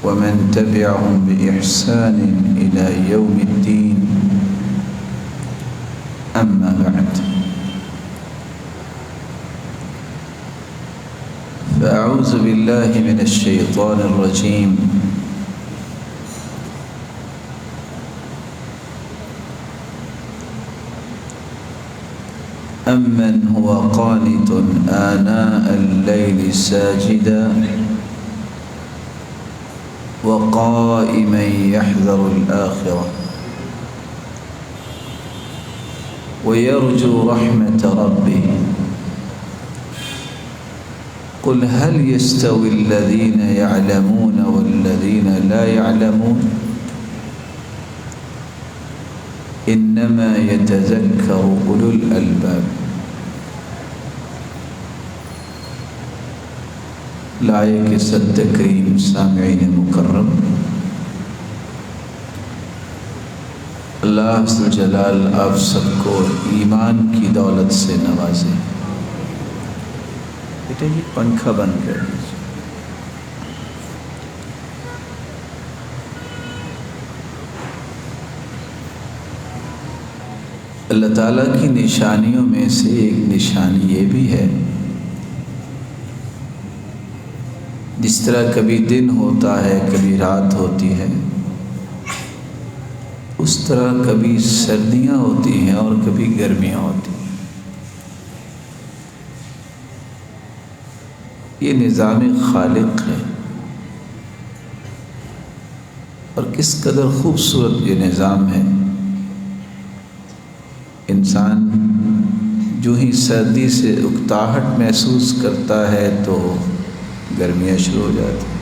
ومن تبعهم بإحسان إلى يوم الدين. أما بعد، فأعوذ بالله من الشيطان الرجيم. أمن هو قانت آناء الليل ساجدا وقائما يحذر الآخرة ويرجو رحمة ربه. قل هل يستوي الذين يعلمون والذين لا يعلمون إنما يتذكر أولو الألباب. لائق صد کریم سامعین مکرم، اللہ ذو جلال آپ سب کو ایمان کی دولت سے نوازے. بیٹا جی پنکھا بند کر دیجیے. اللہ تعالیٰ کی نشانیوں میں سے ایک نشانی یہ بھی ہے، جس طرح کبھی دن ہوتا ہے کبھی رات ہوتی ہے، اس طرح کبھی سردیاں ہوتی ہیں اور کبھی گرمیاں ہوتی ہیں. یہ نظام خالق ہے، اور کس قدر خوبصورت یہ نظام ہے. انسان جو ہی سردی سے اکتاہٹ محسوس کرتا ہے تو گرمیاں شروع ہو جاتی ہیں.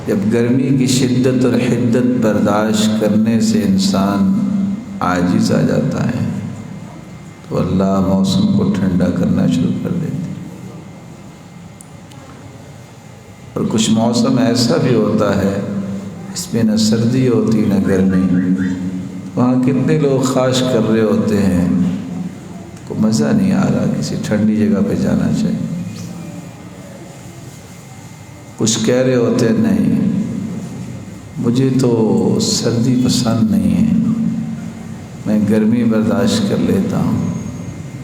جب گرمی کی شدت اور حدت برداشت کرنے سے انسان عاجز آ جاتا ہے تو اللہ موسم کو ٹھنڈا کرنا شروع کر دیتے ہیں. اور کچھ موسم ایسا بھی ہوتا ہے اس میں نہ سردی ہوتی نہ گرمی. وہاں کتنے لوگ خواہش کر رہے ہوتے ہیں کو مزہ نہیں آ رہا، کسی ٹھنڈی جگہ پہ جانا چاہیے. کچھ کہہ رہے ہوتے ہیں نہیں مجھے تو سردی پسند نہیں ہے، میں گرمی برداشت کر لیتا ہوں.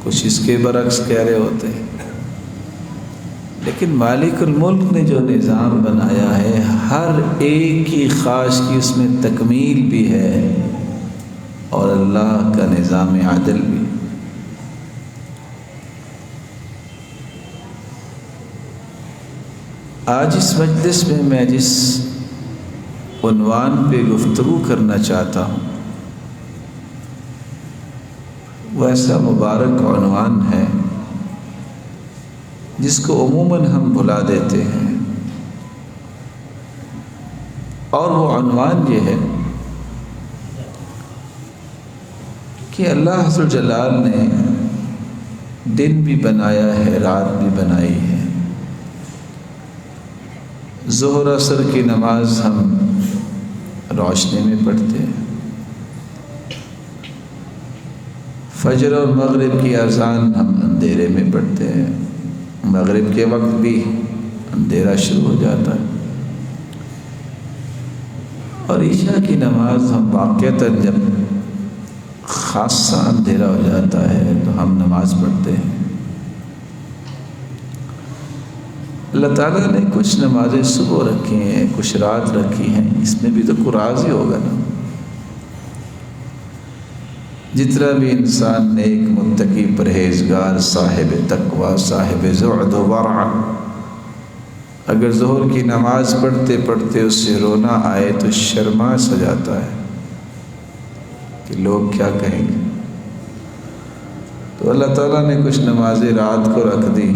کچھ اس کے برعکس کہہ رہے ہوتے ہیں. لیکن مالک الملک نے جو نظام بنایا ہے ہر ایک کی خواہش کی اس میں تکمیل بھی ہے، اور اللہ کا نظام عدل بھی. آج اس مجلس میں میں جس عنوان پہ گفتگو کرنا چاہتا ہوں وہ ایسا مبارک عنوان ہے جس کو عموماً ہم بھلا دیتے ہیں، اور وہ عنوان یہ ہے کہ اللہ ذو جلال نے دن بھی بنایا ہے رات بھی بنائی ہے. ظہر عصر کی نماز ہم روشنی میں پڑھتے ہیں، فجر اور مغرب کی اذان ہم اندھیرے میں پڑھتے ہیں. مغرب کے وقت بھی اندھیرا شروع ہو جاتا ہے، اور عشاء کی نماز ہم واقعتاً جب خاصا اندھیرا ہو جاتا ہے تو ہم نماز پڑھتے ہیں. اللہ تعالیٰ نے کچھ نمازیں صبح رکھی ہیں کچھ رات رکھی ہیں، اس میں بھی تو کوئی راز ہی ہوگا نا. جتنا بھی انسان نیک متقی پرہیزگار صاحب تقوی صاحب زہد و ورع اگر ظہر کی نماز پڑھتے پڑھتے اس سے رونا آئے تو شرما سا جاتا ہے کہ لوگ کیا کہیں گے. تو اللہ تعالیٰ نے کچھ نمازیں رات کو رکھ دی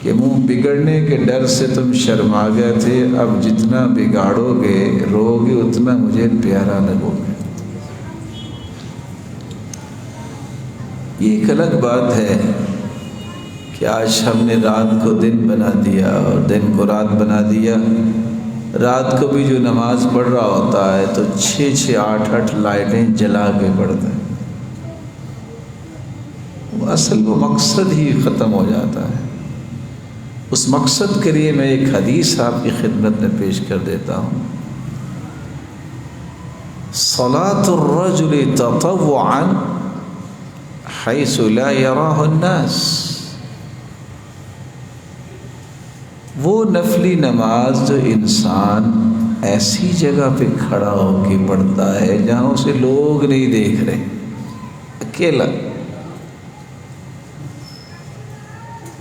کہ منہ بگڑنے کے ڈر سے تم شرما گئے تھے، اب جتنا بگاڑو گے رو گے اتنا مجھے پیارا لگو گے. یہ ایک الگ بات ہے کہ آج ہم نے رات کو دن بنا دیا اور دن کو رات بنا دیا. رات کو بھی جو نماز پڑھ رہا ہوتا ہے تو 6-6 8-8 لائٹیں جلا کے پڑھتا ہے. وہ اصل وہ مقصد ہی ختم ہو جاتا ہے. اس مقصد کے لیے میں ایک حدیث آپ کی خدمت میں پیش کر دیتا ہوں. صلاۃ الرجل تطوعا حیث لا یراہ الناس. وہ نفلی نماز جو انسان ایسی جگہ پہ کھڑا ہو کے پڑھتا ہے جہاں اسے لوگ نہیں دیکھ رہے، اکیلا.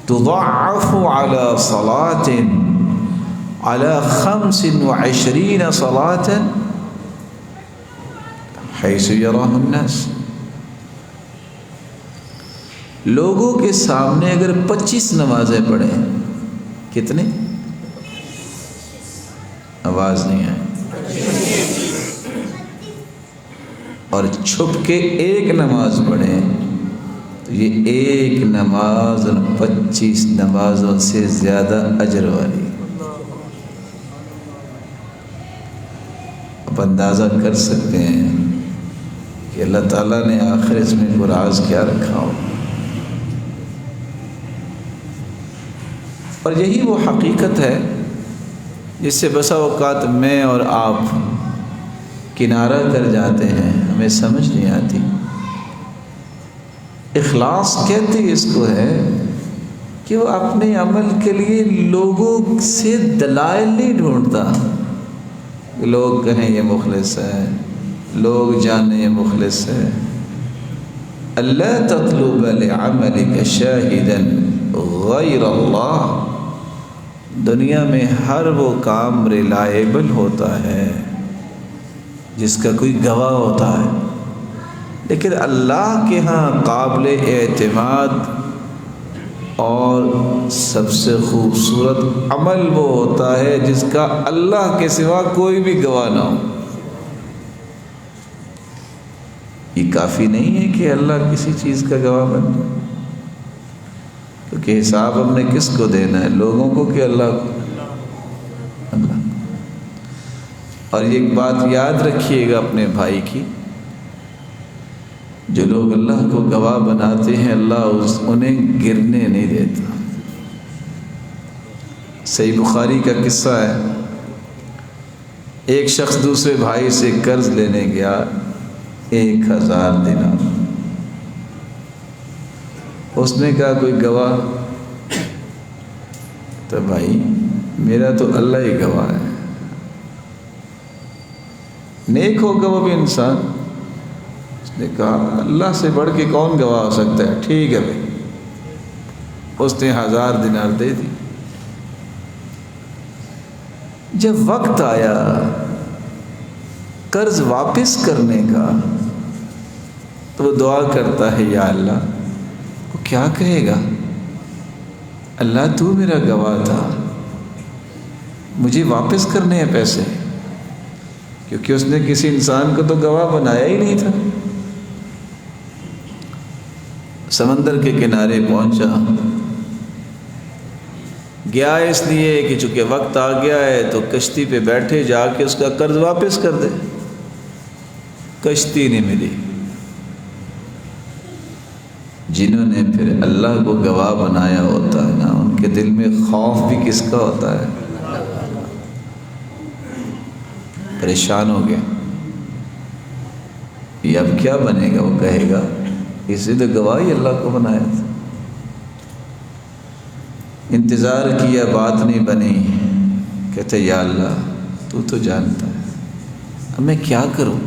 تضاعف على صلاة على 25 صلاة حيث يراها الناس. لوگوں کے سامنے اگر 25 نمازیں پڑھیں، کتنے؟ آواز نہیں آئی. اور چھپ کے ایک نماز پڑھیں تو یہ ایک نماز 25 نمازوں سے زیادہ اجر والی. اب اندازہ کر سکتے ہیں کہ اللہ تعالیٰ نے آخر اس میں کوئی راز کیا رکھا ہو. اور یہی وہ حقیقت ہے جس سے بسا اوقات میں اور آپ کنارہ کر جاتے ہیں، ہمیں سمجھ نہیں آتی. اخلاص کہتے اس کو ہے کہ وہ اپنے عمل کے لیے لوگوں سے دلائل نہیں ڈھونڈتا. لوگ کہیں یہ مخلص ہے، لوگ جانیں یہ مخلص ہے. اللہ تطلب لعملک شاہدا غیر اللہ. دنیا میں ہر وہ کام ریلائبل ہوتا ہے جس کا کوئی گواہ ہوتا ہے، لیکن اللہ کے ہاں قابل اعتماد اور سب سے خوبصورت عمل وہ ہوتا ہے جس کا اللہ کے سوا کوئی بھی گواہ نہ ہو. یہ کافی نہیں ہے کہ اللہ کسی چیز کا گواہ بن جائے، کیونکہ حساب ہم نے کس کو دینا ہے، لوگوں کو کہ اللہ کو؟ اللہ. اور یہ ایک بات یاد رکھیے گا اپنے بھائی کی، جو لوگ اللہ کو گواہ بناتے ہیں اللہ انہیں گرنے نہیں دیتا. صحیح بخاری کا قصہ ہے، ایک شخص دوسرے بھائی سے قرض لینے گیا 1000 دینار. اس نے کہا کوئی گواہ؟ تو بھائی میرا تو اللہ ہی گواہ ہے. نیک ہوگا وہ بھی انسان. اس نے کہا اللہ سے بڑھ کے کون گواہ ہو سکتا ہے؟ ٹھیک ہے بھائی. اس نے 1000 دینار دے دی. جب وقت آیا قرض واپس کرنے کا تو وہ دعا کرتا ہے یا اللہ. وہ کیا کہے گا؟ اللہ تو میرا گواہ تھا، مجھے واپس کرنے ہیں پیسے، کیونکہ اس نے کسی انسان کو تو گواہ بنایا ہی نہیں تھا. سمندر کے کنارے پہنچا، گیا اس لیے کہ چونکہ وقت آ گیا ہے تو کشتی پہ بیٹھے جا کے اس کا قرض واپس کر دے. کشتی نہیں ملی. جنہوں نے پھر اللہ کو گواہ بنایا ہوتا ہے نا، ان کے دل میں خوف بھی کس کا ہوتا ہے؟ پریشان ہو گیا. یہ اب کیا بنے گا؟ وہ کہے گا اس نے تو گواہی اللہ کو بنایا تھا. انتظار کیا، بات نہیں بنی. کہتے یا اللہ تو جانتا ہے، اب میں کیا کروں؟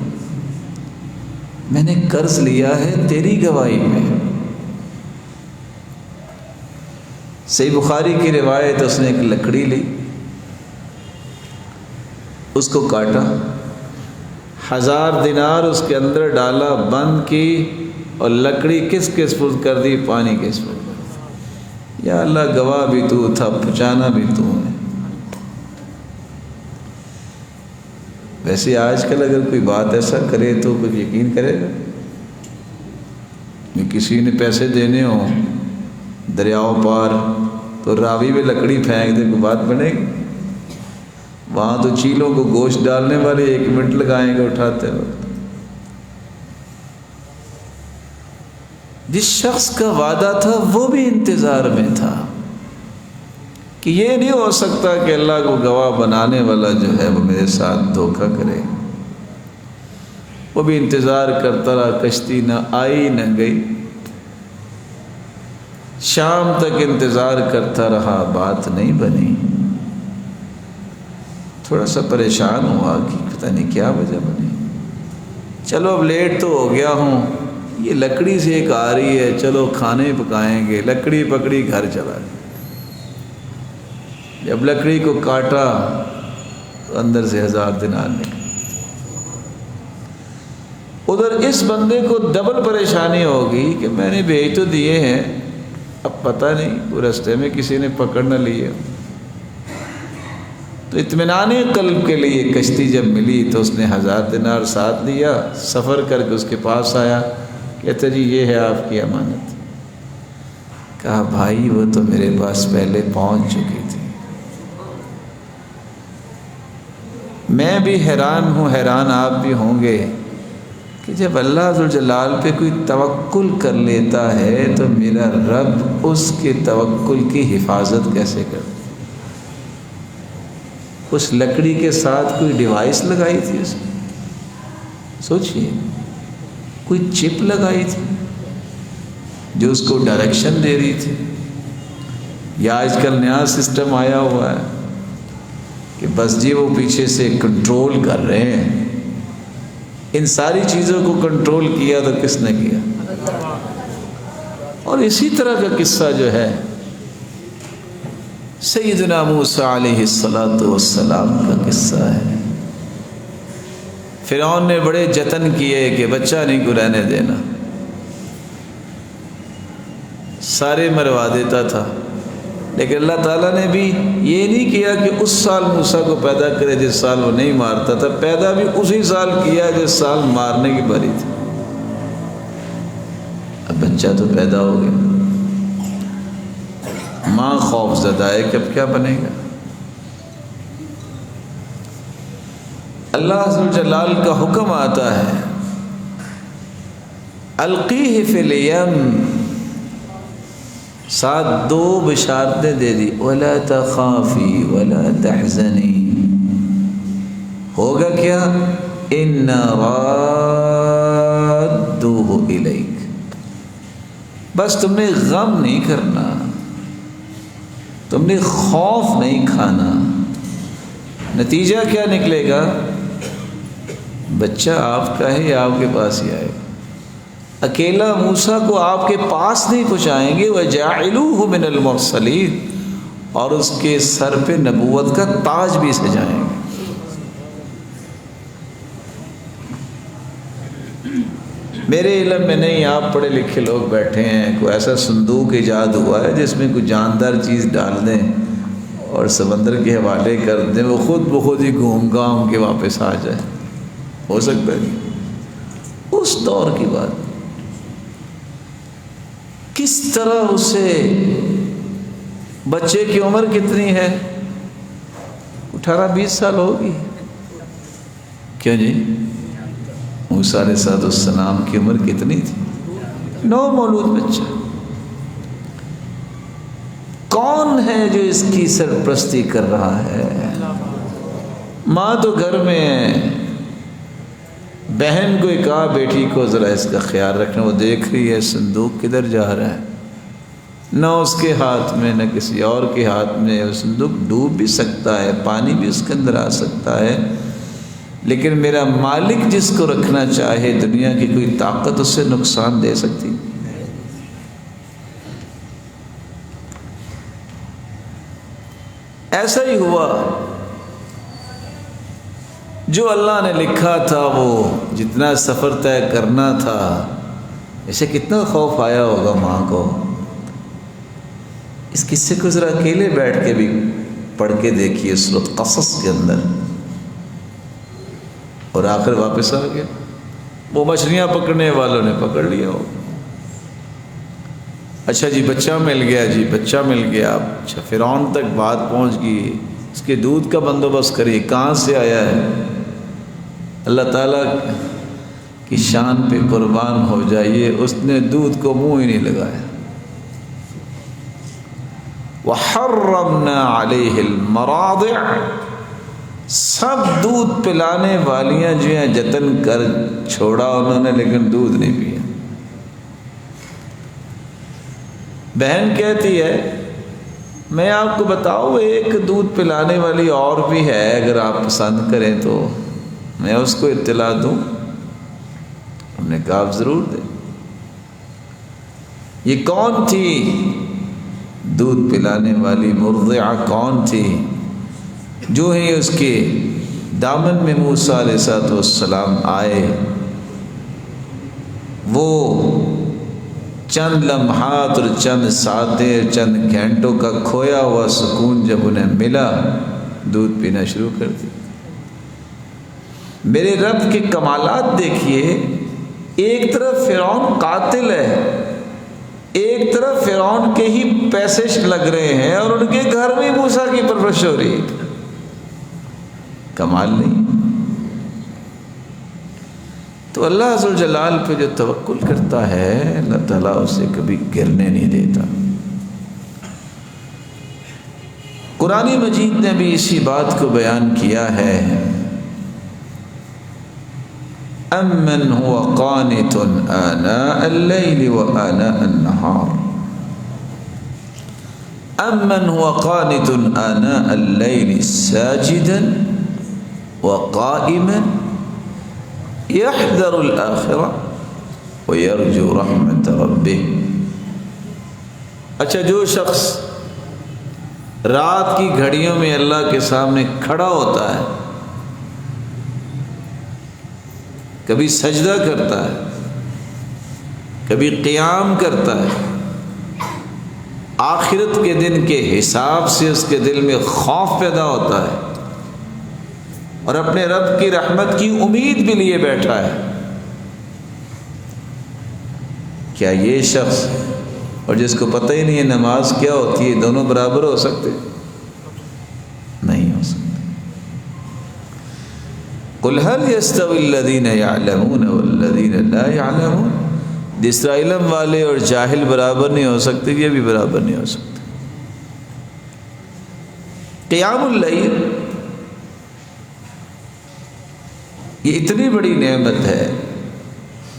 میں نے قرض لیا ہے تیری گواہی میں. صحیح بخاری کی روایت، اس نے ایک لکڑی لی، اس کو کاٹا، 1000 دینار اس کے اندر ڈالا، بند کی، اور لکڑی کس کے سپرد کر دی؟ پانی کے سپرد کر دی. یا اللہ گواہ بھی تو تھا، پہچانا بھی تو ہے. ویسے آج کل اگر کوئی بات ایسا کرے تو کوئی یقین کرے گا؟ کسی نے پیسے دینے ہوں دریاؤں پار تو راوی میں لکڑی پھینک دے، کوئی بات بنے گی؟ وہاں تو چیلوں کو گوشت ڈالنے والے 1 منٹ لگائیں گے اٹھاتے وقت. جس شخص کا وعدہ تھا وہ بھی انتظار میں تھا. کہ یہ نہیں ہو سکتا کہ اللہ کو گواہ بنانے والا جو ہے وہ میرے ساتھ دھوکہ کرے۔ وہ بھی انتظار کرتا رہا، کشتی نہ آئی نہ گئی، شام تک انتظار کرتا رہا، بات نہیں بنی۔ تھوڑا سا پریشان ہوا کہ پتہ نہیں کیا وجہ بنی، چلو اب لیٹ تو ہو گیا ہوں، یہ لکڑی سے ایک آ رہی ہے، چلو کھانے پکائیں گے، لکڑی پکڑی گھر چلا گیا۔ جب لکڑی کو کاٹا تو اندر سے 1000 دینار نکلے۔ ادھر اس بندے کو ڈبل پریشانی ہوگی کہ میں نے بھیج تو دیے ہیں، اب پتہ نہیں وہ رستے میں کسی نے پکڑ نہ لیے۔ تو اطمینان قلب کے لیے کشتی جب ملی تو اس نے 1000 دینار ساتھ دیا، سفر کر کے اس کے پاس آیا، کہتا جی یہ ہے آپ کی امانت۔ کہا بھائی وہ تو میرے پاس پہلے پہنچ چکی تھی۔ میں بھی حیران ہوں، حیران آپ بھی ہوں گے کہ جب اللہ ذوالجلال پہ کوئی توکل کر لیتا ہے تو میرا رب اس کے توکل کی حفاظت کیسے کرتا۔ اس لکڑی کے ساتھ کوئی ڈیوائس لگائی تھی اس میں، سوچئے کوئی چپ لگائی تھی جو اس کو ڈائریکشن دے رہی تھی، یا آج کل نیا سسٹم آیا ہوا ہے کہ بس جی وہ پیچھے سے کنٹرول کر رہے ہیں۔ ان ساری چیزوں کو کنٹرول کیا تو کس نے کیا؟ اور اسی طرح کا قصہ جو ہے سیدنا موسیٰ علیہ السلام کا قصہ ہے۔ فرعون نے بڑے جتن کیے کہ بچہ نہیں کو رہنے دینا، سارے مروا دیتا تھا، لیکن اللہ تعالیٰ نے بھی یہ نہیں کیا کہ اس سال موسیٰ کو پیدا کرے جس سال وہ نہیں مارتا تھا، پیدا بھی اسی سال کیا جس سال مارنے کی باری تھی۔ اب بچہ تو پیدا ہو گیا، ماں خوف زدہ ہے کہ اب کیا بنے گا۔ اللہ ذوالجلال کا حکم آتا ہے القیہ فی الیم، ساتھ 2 بشارتیں دے دی، ولا تخافی ولا تحزنی۔ ہوگا کیا؟ انا رادوہ الیک، بس تم نے غم نہیں کرنا، تم نے خوف نہیں کھانا۔ نتیجہ کیا نکلے گا؟ بچہ آپ کا ہے یا آپ کے پاس ہی آئے گا۔ اکیلا موسیٰ کو آپ کے پاس نہیں پہنچائیں گے، وَجَاعِلُوهُ مِنَ الْمُرْسَلِينَ، اور اس کے سر پہ نبوت کا تاج بھی سجائیں گے۔ میرے علم میں نہیں، آپ پڑھے لکھے لوگ بیٹھے ہیں، کوئی ایسا صندوق ایجاد ہوا ہے جس میں کوئی جاندار چیز ڈال دیں اور سمندر کے حوالے کر دیں، وہ خود بخود ہی گھوم گھام کے واپس آ جائے؟ ہو سکتا ہے اس دور کی بات۔ کس طرح اسے، بچے کی عمر کتنی ہے؟ 18-20 سال ہوگی، کیوں جی؟ موسیٰ علیہ السلام کی عمر کتنی تھی؟ 9 مولود بچہ۔ کون ہے جو اس کی سرپرستی کر رہا ہے؟ ماں تو گھر میں ہے، بہن کو کہا بیٹی کو ذرا اس کا خیال رکھنا، وہ دیکھ رہی ہے صندوق کدھر جا رہا ہے، نہ اس کے ہاتھ میں نہ کسی اور کے ہاتھ میں۔ وہ صندوق ڈوب بھی سکتا ہے، پانی بھی اس کے اندر آ سکتا ہے، لیکن میرا مالک جس کو رکھنا چاہے دنیا کی کوئی طاقت اس سے نقصان دے سکتی۔ ایسا ہی ہوا، جو اللہ نے لکھا تھا وہ جتنا سفر طے کرنا تھا، اسے کتنا خوف آیا ہوگا ماں کو۔ اس قصے کو ذرا اکیلے بیٹھ کے بھی پڑھ کے دیکھیے سورۃ قصص کے اندر۔ اور آخر واپس آ گیا، وہ مچھلیاں پکڑنے والوں نے پکڑ لیا ہو۔ اچھا جی بچہ مل گیا، جی بچہ مل گیا، اچھا فرعون تک بات پہنچ گئی، اس کے دودھ کا بندوبست کریے، کہاں سے آیا ہے؟ اللہ تعالیٰ کی شان پہ قربان ہو جائیے، اس نے دودھ کو منہ ہی نہیں لگایا، وحرمنا علیہ المراضع، سب دودھ پلانے والیاں جو ہیں جتن کر چھوڑا انہوں نے، لیکن دودھ نہیں پیا۔ بہن کہتی ہے میں آپ کو بتاؤں ایک دودھ پلانے والی اور بھی ہے، اگر آپ پسند کریں تو میں اس کو اطلاع دوں؟ ہم نے کہا آپ ضرور دیں۔ یہ کون تھی دودھ پلانے والی مرضعہ؟ کون تھی؟ جو ہی اس کے دامن میں موسیٰ علیہ السلام آئے، وہ چند لمحات اور چند ساعتیں، چند گھنٹوں کا کھویا ہوا سکون جب انہیں ملا، دودھ پینا شروع کر دی۔ میرے رب کے کمالات دیکھیے، ایک طرف فرعون قاتل ہے، ایک طرف فرعون کے ہی پیسے لگ رہے ہیں، اور ان کے گھر میں موسیٰ کی پرورش ہو رہی ہے۔ کمال نہیں؟ تو اللہ عز و جلال پہ جو توکل کرتا ہے اللہ تعالیٰ اسے کبھی گرنے نہیں دیتا۔ قرآن مجید نے بھی اسی بات کو بیان کیا ہے، أَمَّنْ هُوَ قَانِتٌ آنَاءَ اللَّيْلِ وَآنَاءَ النَّهَارِ أَمَّنْ هُوَ قَانِتٌ آنَاءَ اللَّيْلِ سَاجِدًا وَقَائِمًا يَحْذَرُ الْآخِرَةَ وَيَرْجُو رَحْمَةَ رَبِّهِ۔ اچھا، جو شخص رات کی گھڑیوں میں اللہ کے سامنے کھڑا ہوتا ہے، کبھی سجدہ کرتا ہے، کبھی قیام کرتا ہے، آخرت کے دن کے حساب سے اس کے دل میں خوف پیدا ہوتا ہے، اور اپنے رب کی رحمت کی امید بھی لیے بیٹھا ہے، کیا یہ شخص اور جس کو پتہ ہی نہیں ہے نماز کیا ہوتی ہے، دونوں برابر ہو سکتے؟ نہیں ہو سکتے۔ قُلْ هَلْ يَسْتَوِي الَّذِينَ يَعْلَمُونَ وَالَّذِينَ لَا يَعْلَمُونَ، جس طرح علم والے اور جاہل برابر نہیں ہو سکتے، یہ بھی برابر نہیں ہو سکتے۔ قیام اللیل یہ اتنی بڑی نعمت ہے،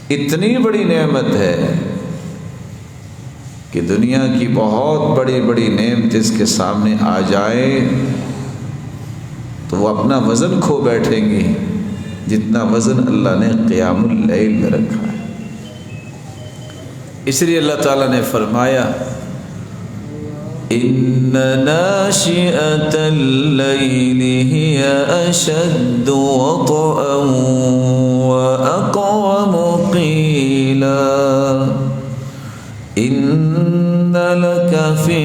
اتنی بڑی نعمت ہے کہ دنیا کی بہت بڑی بڑی نعمت اس کے سامنے آ جائے تو وہ اپنا وزن کھو بیٹھیں گی، جتنا وزن اللہ نے قیام اللیل میں رکھا ہے۔ اس لیے اللہ تعالیٰ نے فرمایا إِنَّ نَاشِئَةَ اللَّيْلِ هِيَ أَشَدُّ وَطْئًا وَأَقْوَمُ قِيلًا إِنَّ لَكَ فِي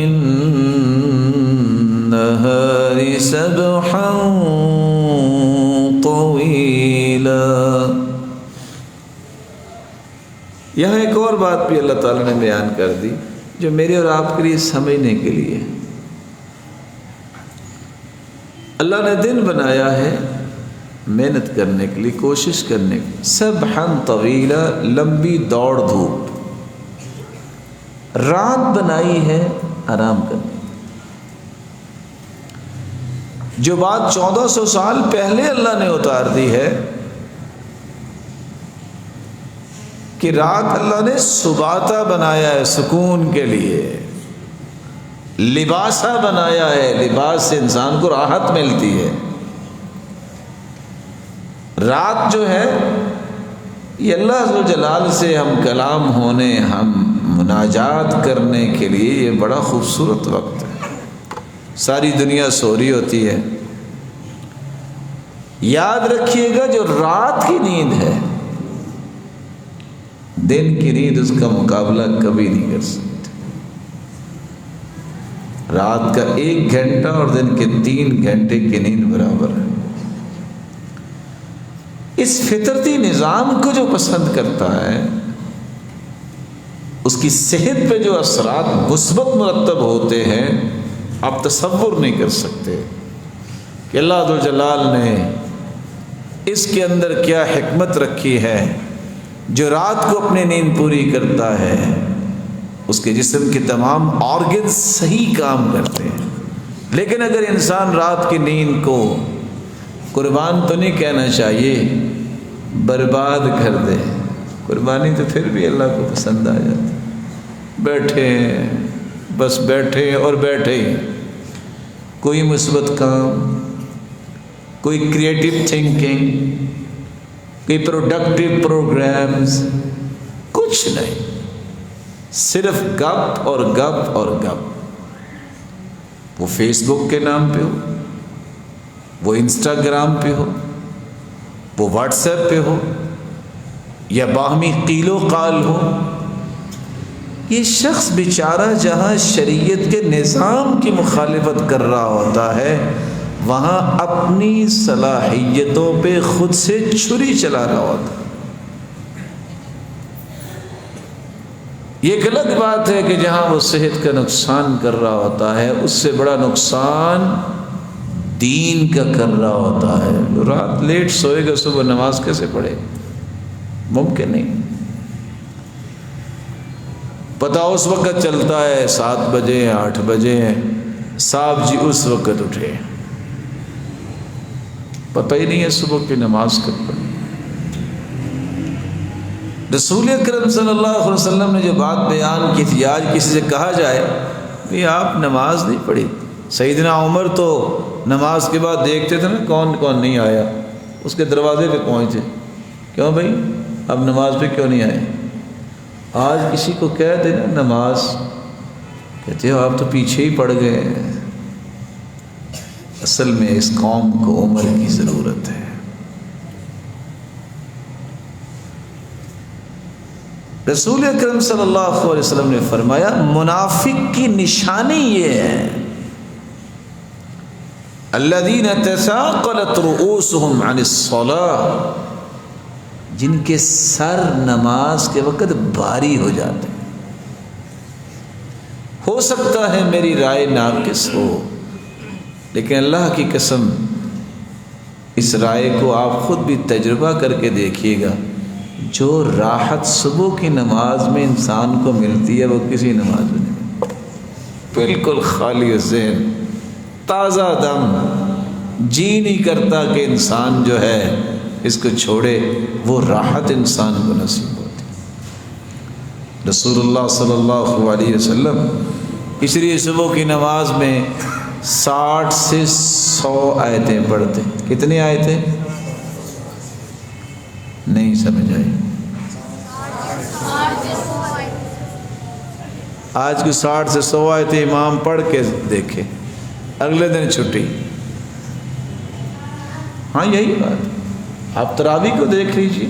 النَّهَارِ سَبْحًا طَوِيلًا۔ یہاں ایک اور بات بھی اللہ تعالیٰ نے بیان کر دی جو میرے اور آپ کے لیے سمجھنے کے لیے۔ اللہ نے دن بنایا ہے محنت کرنے کے لیے، کوشش کرنے کے لیے، سبحًا طویلا، لمبی دوڑ دھوپ۔ رات بنائی ہے آرام کرنے کی۔ جو بات 1400 سال پہلے اللہ نے اتار دی ہے کہ رات اللہ نے سباتہ بنایا ہے سکون کے لیے، لباسہ بنایا ہے، لباس سے انسان کو راحت ملتی ہے۔ رات جو ہے یہ اللہ عز و جلال سے ہم کلام ہونے، ہم مناجات کرنے کے لیے یہ بڑا خوبصورت وقت ہے۔ ساری دنیا سو رہی ہوتی ہے، یاد رکھیے گا جو رات کی نیند ہے دن کی نیند اس کا مقابلہ کبھی نہیں کر سکتی۔ رات کا 1 گھنٹہ اور دن کے 3 گھنٹے کی نیند برابر ہے۔ اس فطرتی نظام کو جو پسند کرتا ہے، اس کی صحت پہ جو اثرات مثبت مرتب ہوتے ہیں، آپ تصور نہیں کر سکتے کہ اللہ ذو جلال نے اس کے اندر کیا حکمت رکھی ہے۔ جو رات کو اپنی نیند پوری کرتا ہے اس کے جسم کے تمام آرگنز صحیح کام کرتے ہیں. لیکن اگر انسان رات کی نیند کو قربان تو نہیں کہنا چاہیے، برباد کر دے، قربانی تو پھر بھی اللہ کو پسند آ جاتی. بیٹھے ہیں، بس بیٹھے اور بیٹھے، کوئی مثبت کام، کوئی کریٹو تھنکنگ، کوئی پروڈکٹیو پروگرامز، کچھ نہیں، صرف گپ اور گپ اور گپ. وہ فیس بک کے نام پہ ہو، وہ انسٹاگرام پہ ہو، وہ واٹس ایپ پہ ہو، یا باہمی قیل و قال ہو. یہ شخص بیچارہ جہاں شریعت کے نظام کی مخالفت کر رہا ہوتا ہے، وہاں اپنی صلاحیتوں پہ خود سے چھری چلا رہا ہوتا ہے. یہ ایک الگ بات ہے کہ جہاں وہ صحت کا نقصان کر رہا ہوتا ہے، اس سے بڑا نقصان دین کا کر رہا ہوتا ہے. رات لیٹ سوئے گا، صبح نماز کیسے پڑھے؟ ممکن نہیں. پتہ اس وقت چلتا ہے 7 بجے 8 بجے صاحب جی اس وقت اٹھے، پتہ ہی نہیں ہے صبح کی نماز کب پڑھی. رسول اکرم صلی اللہ علیہ وسلم نے جو بات بیان کی تھی، آج کسی سے کہا جائے کہ آپ نماز نہیں پڑھی. سیدنا عمر تو نماز کے بعد دیکھتے تھے نا کون کون نہیں آیا، اس کے دروازے پہ پہنچے، کیوں بھائی اب نماز پہ کیوں نہیں آئے؟ آج کسی کو کہہ دے نا نماز، کہتے ہو آپ تو پیچھے ہی پڑ گئے. اصل میں اس قوم کو عمر کی ضرورت ہے. رسول اکرم صلی اللہ علیہ وسلم نے فرمایا منافق کی نشانی یہ ہے، الذین تثاقلت رؤوسهم عن الصلاة، جن کے سر نماز کے وقت بھاری ہو جاتے ہیں. ہو سکتا ہے میری رائے ناقص ہو، لیکن اللہ کی قسم اس رائے کو آپ خود بھی تجربہ کر کے دیکھیے گا. جو راحت صبح کی نماز میں انسان کو ملتی ہے وہ کسی نماز میں نہیں ملتی. بالکل خالی ذہن، تازہ دم، جی نہیں کرتا کہ انسان جو ہے اس کو چھوڑے. وہ راحت انسان کو نصیب ہوتی. رسول اللہ صلی اللہ علیہ وسلم اس لیے صبح کی نماز میں 60 سے 100 آیتیں پڑھتے. کتنی آیتیں؟ نہیں سمجھ آئی. آج کی 60 سے 100 آیتیں امام پڑھ کے دیکھے، اگلے دن چھٹی. ہاں یہی بات. آپ تراویح کو دیکھ لیجیے،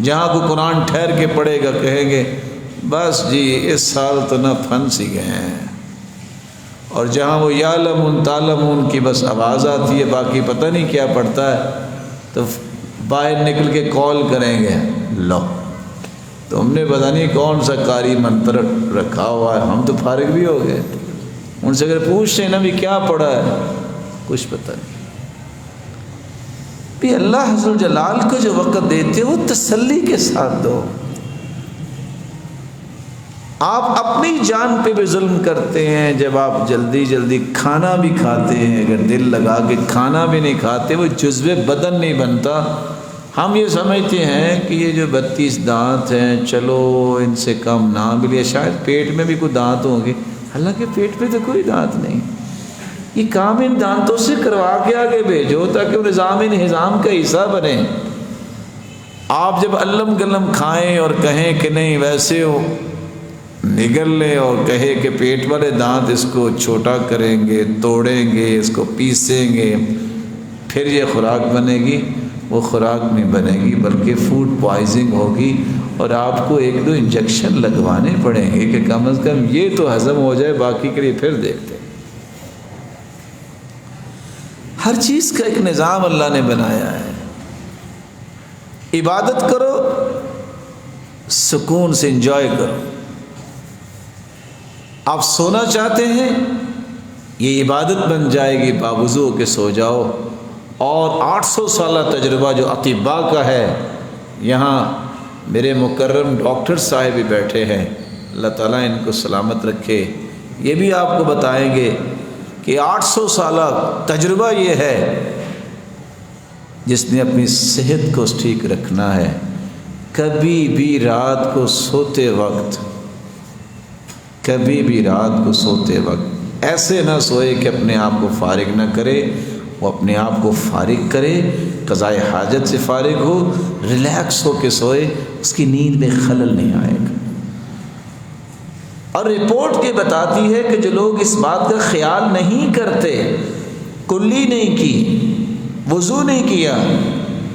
جہاں کو قرآن ٹھہر کے پڑھے گا کہیں گے بس جی اس سال تو نہ پھنس ہی گئے ہیں. اور جہاں وہ یعلمون تعلمون کی بس آواز آتی ہے، باقی پتہ نہیں کیا پڑھتا ہے، تو باہر نکل کے کال کریں گے، لو تو ہم نے پتہ نہیں کون سا قاری منتر رکھا ہوا ہے. ہم تو فارغ بھی ہو گئے. ان سے اگر پوچھتے ہیں نا بھی کیا پڑھا ہے، کچھ پتہ نہیں. بھی اللہ عز و جلال کو جو وقت دیتے وہ تسلی کے ساتھ دو. آپ اپنی جان پہ بھی ظلم کرتے ہیں جب آپ جلدی جلدی کھانا بھی کھاتے ہیں. اگر دل لگا کے کھانا بھی نہیں کھاتے وہ جزو بدن نہیں بنتا. ہم یہ سمجھتے ہیں کہ یہ جو 32 دانت ہیں چلو ان سے کم نہ ملے، شاید پیٹ میں بھی کوئی دانت ہوں گے، حالانکہ پیٹ پہ تو کوئی دانت نہیں. یہ کام ان دانتوں سے کروا کے آگے بھیجو تاکہ وہ نظام انہضام کا حصہ بنے. آپ جب علم گلم کھائیں اور کہیں کہ نہیں ویسے ہو نگل لیں، اور کہے کہ پیٹ والے دانت اس کو چھوٹا کریں گے، توڑیں گے، اس کو پیسیں گے، پھر یہ خوراک بنے گی، وہ خوراک نہیں بنے گی بلکہ فوڈ پوائزنگ ہوگی. اور آپ کو 1-2 انجیکشن لگوانے پڑیں گے کہ کم از کم یہ تو ہضم ہو جائے، باقی کے لیے پھر دیکھتے ہیں. ہر چیز کا ایک نظام اللہ نے بنایا ہے. عبادت کرو، سکون سے انجوائے کرو. آپ سونا چاہتے ہیں، یہ عبادت بن جائے گی، باوضو کے سو جاؤ. اور 800 سالہ تجربہ جو اطباء کا ہے، یہاں میرے مکرم ڈاکٹر صاحب بھی بیٹھے ہیں، اللہ تعالیٰ ان کو سلامت رکھے۔ یہ بھی آپ کو بتائیں گے کہ 800 سالہ تجربہ یہ ہے، جس نے اپنی صحت کو ٹھیک رکھنا ہے، کبھی بھی رات کو سوتے وقت ایسے نہ سوئے کہ اپنے آپ کو فارغ نہ کرے، وہ اپنے آپ کو فارغ کرے، قضاء حاجت سے فارغ ہو، ریلیکس ہو کے سوئے، اس کی نیند میں خلل نہیں آئے گا۔ اور رپورٹ یہ بتاتی ہے کہ جو لوگ اس بات کا خیال نہیں کرتے، کلی نہیں کی، وضو نہیں کیا،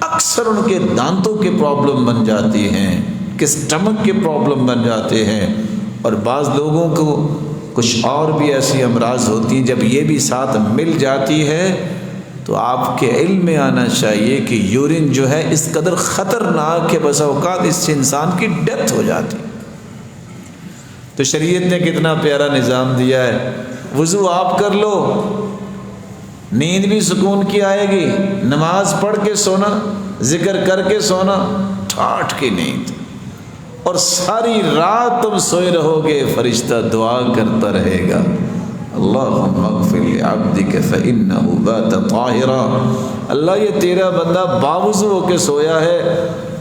اکثر ان کے دانتوں کے پرابلم بن جاتی ہیں، کہ سٹمک کے پرابلم بن جاتے ہیں، اور بعض لوگوں کو کچھ اور بھی ایسی امراض ہوتی ہیں، جب یہ بھی ساتھ مل جاتی ہے تو آپ کے علم میں آنا چاہیے کہ یورین جو ہے اس قدر خطرناک ہے، بس اوقات اس سے انسان کی ڈیتھ ہو جاتی ہے۔ تو شریعت نے کتنا پیارا نظام دیا ہے، وضو آپ کر لو، نیند بھی سکون کی آئے گی، نماز پڑھ کے سونا، ذکر کر کے سونا، ٹھاٹھ کی نیند، اور ساری رات تم سوئے رہو گے، فرشتہ دعا کرتا رہے گا، اللہم اغفر لعبدک فإنہ بات طاہرا، اللہ یہ تیرا بندہ باوضو ہو کے سویا ہے،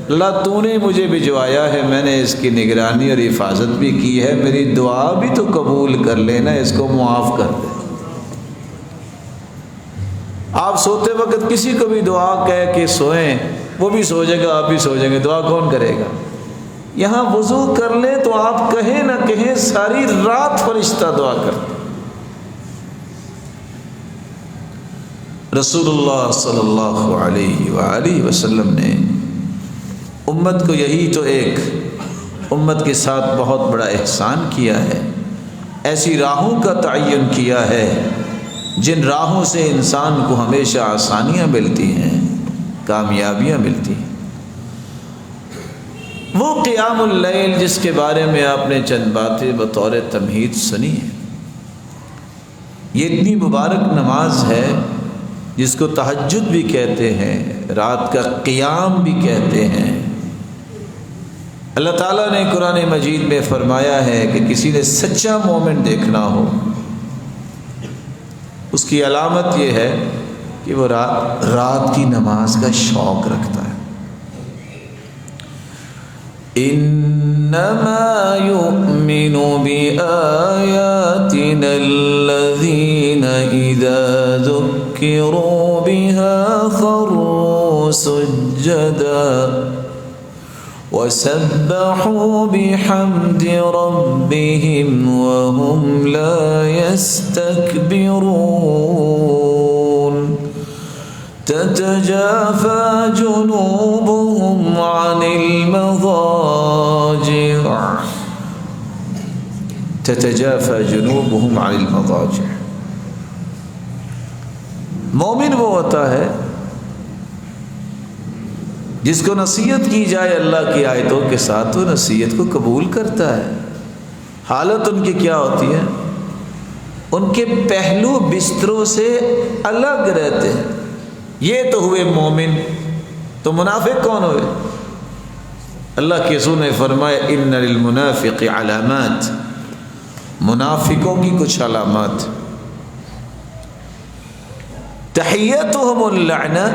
اللہ تو نے مجھے بھجوایا ہے، میں نے اس کی نگرانی اور حفاظت بھی کی ہے، میری دعا بھی تو قبول کر لینا، اس کو معاف کر دے۔ آپ سوتے وقت کسی کو بھی دعا کہہ کے سوئیں، وہ بھی سو جائے گا، آپ بھی سو جائیں گے، دعا کون کرے گا؟ یہاں وضو کر لیں تو آپ کہیں نہ کہیں ساری رات فرشتہ دعا کرتے۔ رسول اللہ صلی اللہ علیہ وآلہ وسلم نے امت کو یہی تو ایک امت کے ساتھ بہت بڑا احسان کیا ہے، ایسی راہوں کا تعین کیا ہے جن راہوں سے انسان کو ہمیشہ آسانیاں ملتی ہیں، کامیابیاں ملتی ہیں۔ وہ قیام اللیل جس کے بارے میں آپ نے چند باتیں بطور تمہید سنی ہیں، یہ اتنی مبارک نماز ہے جس کو تہجد بھی کہتے ہیں، رات کا قیام بھی کہتے ہیں۔ اللہ تعالیٰ نے قرآن مجید میں فرمایا ہے کہ کسی نے سچا مومن دیکھنا ہو، اس کی علامت یہ ہے کہ وہ رات کی نماز کا شوق رکھتا ہے۔ انما یؤمن بآیاتنا الذین اذا ذکروا بها خروا سجدا وسبحوا بحمد ربهم وهم لا يستكبرون تتجافى جنوبهم عن المضاجع مومن وہ ہوتا ہے جس کو نصیحت کی جائے اللہ کی آیتوں کے ساتھ، وہ نصیحت کو قبول کرتا ہے۔ حالت ان کی کیا ہوتی ہے؟ ان کے پہلو بستروں سے الگ رہتے ہیں۔ یہ تو ہوئے مومن، تو منافق کون ہوئے؟ اللہ کے رسول نے فرمایا ان للمنافق علامات، منافقوں کی کچھ علامات، تحیتہم اللعنہ،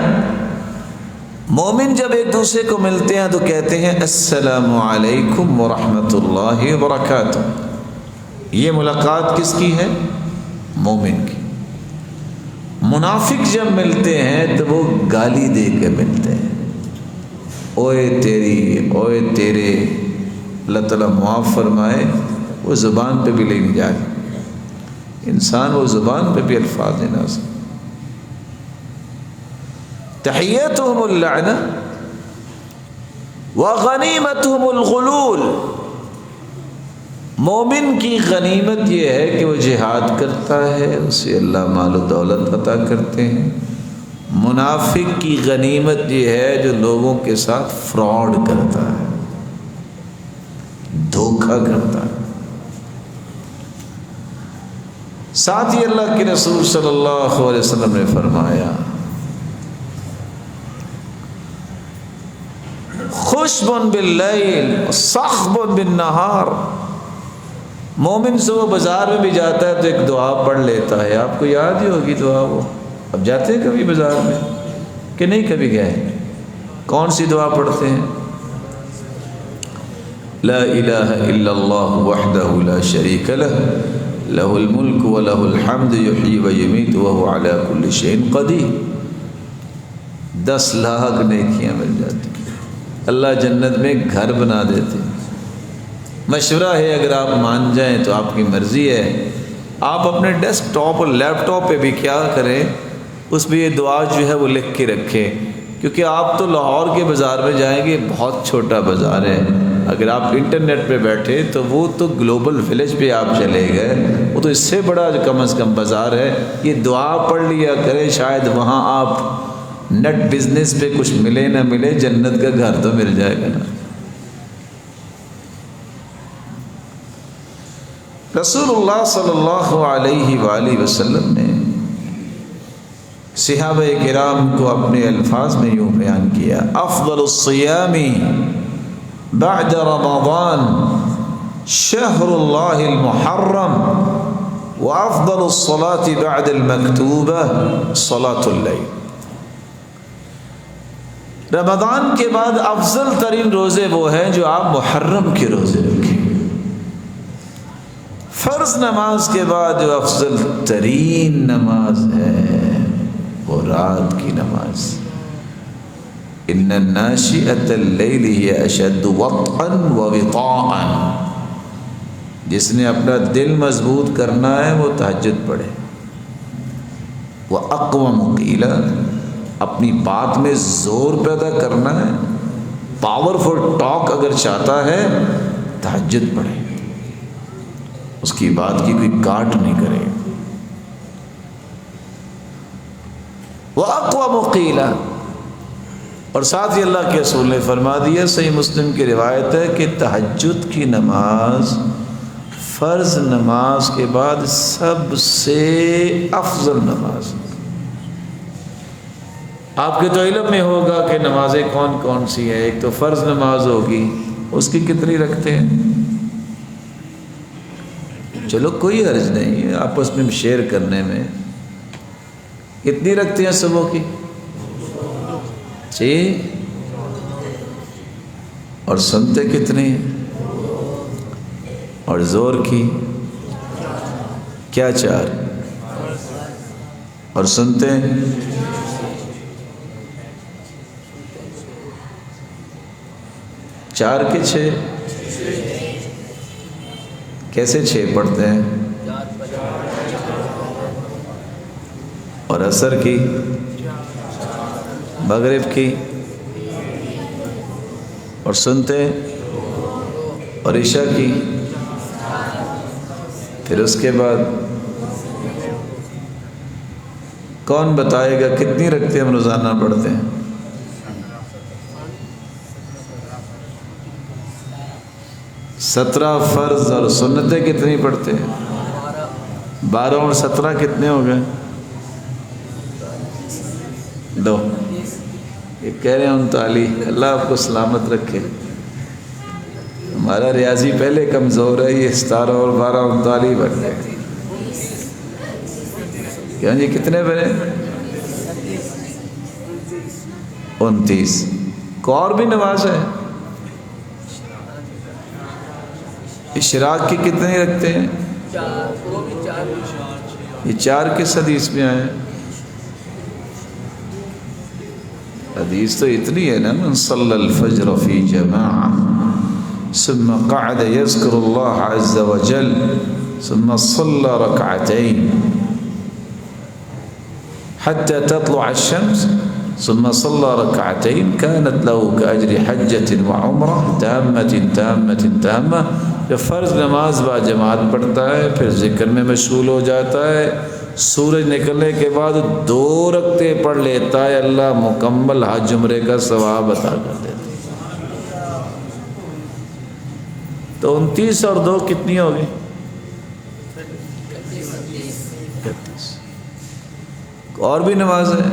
مومن جب ایک دوسرے کو ملتے ہیں تو کہتے ہیں السلام علیکم ورحمۃ اللہ وبرکاتہ۔ یہ ملاقات کس کی ہے؟ مومن کی۔ منافق جب ملتے ہیں تو وہ گالی دے کے ملتے ہیں، اوئے تیری، اوئے تیرے، اللہ تعالیٰ معاف فرمائے، وہ زبان پہ بھی لے نہیں جائے، انسان وہ زبان پہ بھی الفاظ نہیں آ سکتے۔ تحیتہم اللعنہ وغنیمتہم الغلول، مومن کی غنیمت یہ ہے کہ وہ جہاد کرتا ہے، اسے اللہ مال و دولت عطا کرتے ہیں۔ منافق کی غنیمت یہ ہے جو لوگوں کے ساتھ فراڈ کرتا ہے، دھوکہ کرتا ہے۔ ساتھ ہی اللہ کے رسول صلی اللہ علیہ وسلم نے فرمایا خشب باللیل صخب بالنہار، مومن صبح بازار میں بھی جاتا ہے تو ایک دعا پڑھ لیتا ہے، آپ کو یاد ہی ہوگی دعا وہ. اب جاتے ہیں کبھی بازار میں کہ نہیں کبھی گئے؟ کون سی دعا پڑھتے ہیں؟ لا الہ الا اللہ وحدہ لا شریک لہ لہ الملک ولہ الحمد یحیی ویمیت وہو علی کل شیء قدیر. 10 لاکھ نیکیاں مل جاتی، اللہ جنت میں گھر بنا دیتے. مشورہ ہے، اگر آپ مان جائیں تو آپ کی مرضی ہے، آپ اپنے ڈیسک ٹاپ اور لیپ ٹاپ پہ بھی کیا کریں، اس میں یہ دعا جو ہے وہ لکھ کے رکھیں. کیونکہ آپ تو لاہور کے بازار میں جائیں گے، بہت چھوٹا بازار ہے. اگر آپ انٹرنیٹ پہ بیٹھے تو وہ تو گلوبل ولیج پہ آپ چلے گئے، وہ تو اس سے بڑا کم از کم بازار ہے. یہ دعا پڑھ لیا کریں، شاید وہاں آپ نیٹ بزنس پہ کچھ ملے نہ ملے، جنت کا گھر تو مل جائے گا نا. رسول اللہ صلی اللہ علیہ وآلہ وسلم نے صحابہ کرام کو اپنے الفاظ میں یوں بیان کیا: افضل الصیام بعد رمضان شہر اللہ المحرم وافضل الصلاة بعد المکتوبہ صلاة اللیل. رمضان کے بعد افضل ترین روزے وہ ہیں جو آپ محرم کے روزے رکھیں. فرض نماز کے بعد جو افضل ترین نماز ہے وہ رات کی نماز. ان ناشئۃ اللیل ہی اشد وطئا ووطاء. جس نے اپنا دل مضبوط کرنا ہے وہ تہجد پڑھے. واقوم قیلا، اپنی بات میں زور پیدا کرنا ہے، پاورفل ٹاک اگر چاہتا ہے تہجد پڑھے، اس کی بات کی کوئی کاٹ نہیں کرے. وَأَقْوَمُ قِيلًا، اور ساتھ ہی اللہ کے رسول نے فرما دیا، صحیح مسلم کی روایت ہے کہ تہجد کی نماز فرض نماز کے بعد سب سے افضل نماز. آپ کے تو علم میں ہوگا کہ نمازیں کون کون سی ہیں. ایک تو فرض نماز ہوگی، اس کی کتنی رکھتے ہیں؟ چلو کوئی حرج نہیں آپس میں شیئر کرنے میں. کتنی رکھتے ہیں صبح کی؟ 6. اور سنتے کتنی ہیں؟ اور زور کی کیا 4؟ اور سنتے ہیں 4 کے 6. کیسے 6 پڑھتے ہیں؟ اور عصر کی، مغرب کی، اور سنتے اور عشاء کی. پھر اس کے بعد کون بتائے گا کتنی رکھتے ہم روزانہ پڑھتے ہیں؟ 17 فرض اور سنتیں کتنی پڑھتے ہیں؟ 12 اور 17 کتنے ہو گئے؟ 2. یہ کہہ رہے ہیں 39. اللہ آپ کو سلامت رکھے. ہمارا ریاضی پہلے کمزور ہے، یہ 17 اور 12 39 بن گئے. کیا جی کتنے بنے؟ 29. کو اور بھی نماز ہے. اشراق کی کتنی رکھتے ہیں؟ 4. یہ 4 کس حدیث میں آئے؟ حدیث تو اتنی ہے نا، من صلی الفجر فی جماعہ ثم قعد یذکر اللہ عز وجل ثم صلی رکعتین حتی تطلع الشمس ثم صلی رکعتین كانت له كأجر حجة وعمرة تامة تامة تامة. جب فرض نماز با جماعت پڑھتا ہے پھر ذکر میں مشغول ہو جاتا ہے، سورج نکلنے کے بعد 2 رکعتیں پڑھ لیتا ہے، اللہ مکمل حج عمرے کا ثواب عطا کر دیتا ہے. تو 29 اور 2 کتنی ہوگی؟ 31. اور بھی نماز ہے.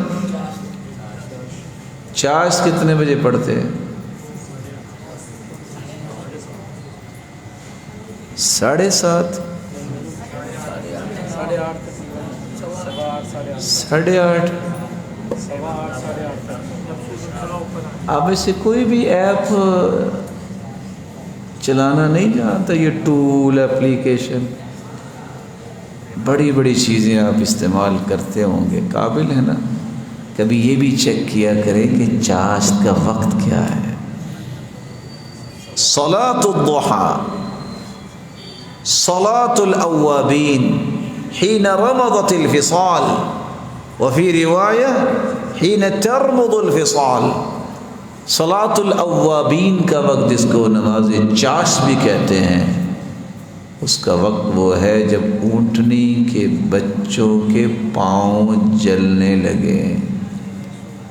چاش کتنے بجے پڑھتے ہیں؟ 7:30 8:30 آپ میں سے کوئی بھی ایپ چلانا نہیں جانتا؟ یہ ٹول اپلیکیشن بڑی بڑی چیزیں آپ استعمال کرتے ہوں گے، قابل ہے نا؟ کبھی یہ بھی چیک کیا کریں کہ چاشت کا وقت کیا ہے۔ صلاۃ الضحی، صلاۃ الاوابین حین رمضت الفصال، وفی روایہ حین ترمض الفصال۔ صلاۃ الاوابین کا وقت، جس کو نماز چاشت بھی کہتے ہیں، اس کا وقت وہ ہے جب اونٹنی کے بچوں کے پاؤں جلنے لگے۔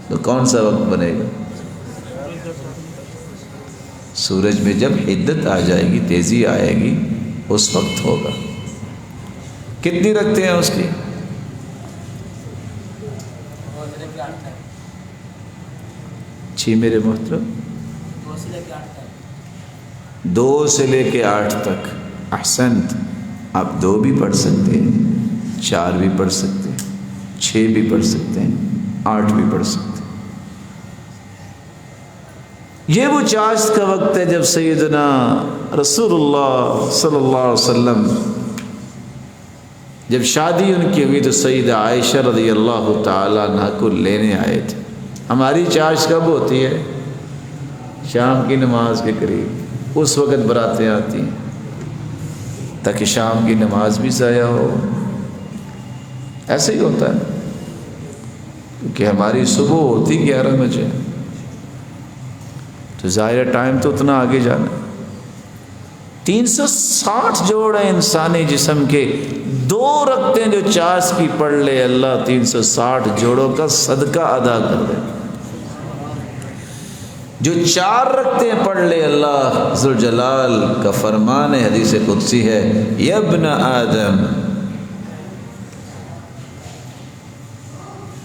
تو کون سا وقت بنے گا؟ سورج میں جب حدت آ جائے گی، تیزی آئے گی، اس وقت ہوگا۔ کتنی رکھتے ہیں اس کی؟ 6 میرے محترم، 2 سے لے کے 8 تک۔ احسنت، آپ 2 بھی پڑھ سکتے ہیں، 4 بھی پڑھ سکتے ہیں، 6 بھی پڑھ سکتے ہیں، 8 بھی پڑھ سکتے ہیں۔ یہ وہ چاشت کا وقت ہے جب سیدنا رسول اللہ صلی اللہ علیہ وسلم جب شادی ان کی ہوئی تو سیدہ عائشہ رضی اللہ تعالیٰ عنہ کو لینے آئے تھے۔ ہماری چاشت کب ہوتی ہے؟ شام کی نماز کے قریب، اس وقت براتیں آتی ہیں تاکہ شام کی نماز بھی ضائع ہو۔ ایسے ہی ہوتا ہے، کیونکہ ہماری صبح ہوتی 11 بجے، تو ظاہر ٹائم تو اتنا آگے جانا۔ 360 جوڑ ہیں انسانی جسم کے، 2 رکعتیں جو چاشت کی پڑھ لے، اللہ 360 جوڑوں کا صدقہ ادا کر دے۔ جو 4 رکعتیں پڑھ لے، اللہ ذوالجلال کا فرمان ہے، حدیث قدسی ہے، یا ابن آدم،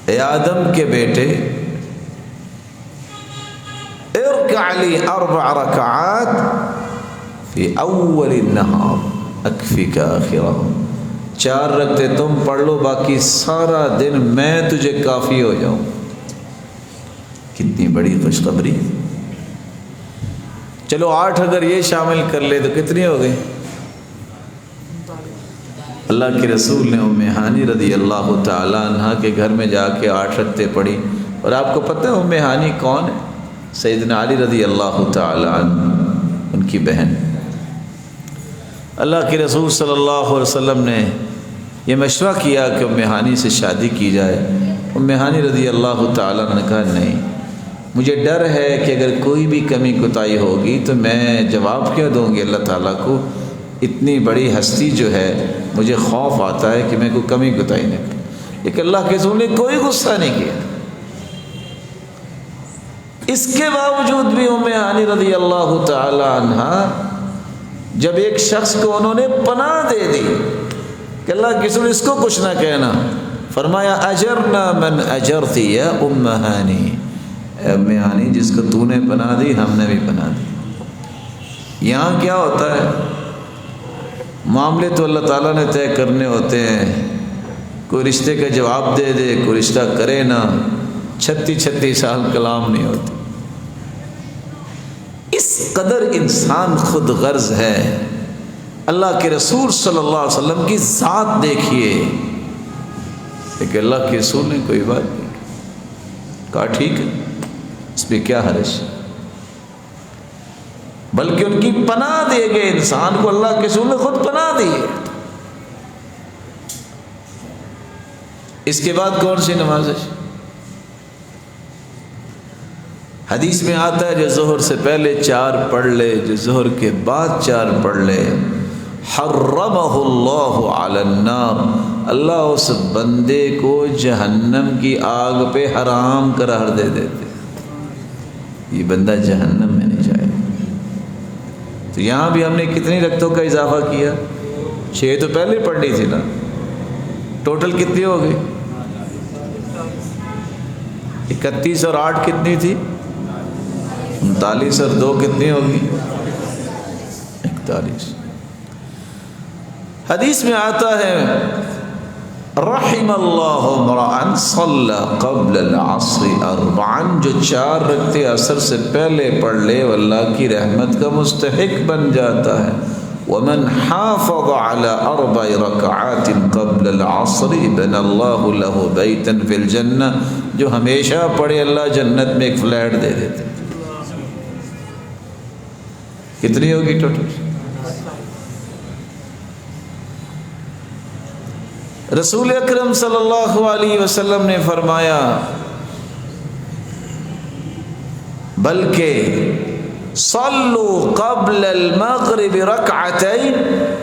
اے آدم کے بیٹے، ارکع لی 4 رکعات فی اول النہار اکفک آخرہم، 4 رکعتیں تم پڑھ لو، باقی سارا دن میں تجھے کافی ہو جاؤں۔ کتنی بڑی خوشخبری۔ چلو 8 اگر یہ شامل کر لے تو کتنی ہو گئی؟ اللہ کے رسول نے ام ہانی رضی اللہ تعالیٰ عنہ کے گھر میں جا کے 8 رکعتیں پڑھی۔ اور آپ کو پتہ ہے ام ہانی کون ہے؟ سیدنا علی رضی اللہ تعالیٰ عنہ، ان کی بہن۔ اللہ کے رسول صلی اللہ علیہ وسلم نے یہ مشورہ کیا کہ ام ہانی سے شادی کی جائے۔ ام ہانی رضی اللہ تعالیٰ عنہ نے کہا نہیں، مجھے ڈر ہے کہ اگر کوئی بھی کمی کوتاہی ہوگی تو میں جواب کیا دوں گی اللہ تعالیٰ کو، اتنی بڑی ہستی جو ہے، مجھے خوف آتا ہے کہ میں کوئی کمی کوتاہی نہ کروں۔ لیکن اللہ کے رسول نے کوئی غصہ نہیں کیا۔ اس کے باوجود بھی ام ہانی رضی اللہ تعالی عنہ جب ایک شخص کو انہوں نے پناہ دے دی کہ اللہ کے رسول اس کو کچھ نہ کہنا، فرمایا اجرنا من اجرتی یا ام ہانی، اے ام ہانی جس کو تو نے پناہ دی ہم نے بھی پناہ دی۔ یہاں کیا ہوتا ہے، معاملے تو اللہ تعالیٰ نے طے کرنے ہوتے ہیں، کوئی رشتے کا جواب دے دے، کوئی رشتہ کرے نہ، 36 سال کلام نہیں ہوتے۔ اس قدر انسان خود غرض ہے۔ اللہ کے رسول صلی اللہ علیہ وسلم کی ذات دیکھیے، لیکن اللہ کے رسول نے کوئی بات نہیں کہا، ٹھیک ہے اس پہ کیا حرج، بلکہ ان کی پناہ دے گئے انسان کو، اللہ کے رسول نے خود پناہ دی۔ اس کے بعد کون سی نماز ہے؟ حدیث میں آتا ہے جو ظہر سے پہلے 4 پڑھ لے، جو ظہر کے بعد 4 پڑھ لے، حرمہ اللہ علی النار، اللہ اس بندے کو جہنم کی آگ پہ حرام قرار دے دیتے، یہ بندہ جہنم میں نہیں جائے۔ تو یہاں بھی ہم نے کتنی رکعتوں کا اضافہ کیا؟ 6 تو پہلے پڑھنی تھی نا، ٹوٹل کتنی ہو گئی؟ 31 اور 8 کتنی تھی؟ 39 اور 2 کتنی ہوگی؟ 41۔ حدیث میں آتا ہے رحم اللہ امرأ صلی قبل العصر اربعا، جو 4 رکعتیں عصر سے پہلے پڑھ لے وہ اللہ کی رحمت کا مستحق بن جاتا ہے۔ ومن حافظ على 4 رکعات قبل العصر بنى اللہ له بیتا فی الجنہ، جو ہمیشہ پڑھے اللہ جنت میں ایک فلیٹ دے دیتے۔ کتنی ہوگی ٹوٹل؟ رسول اکرم صلی اللہ علیہ وسلم نے فرمایا بلکہ صلوا قبل المغرب رکعتین،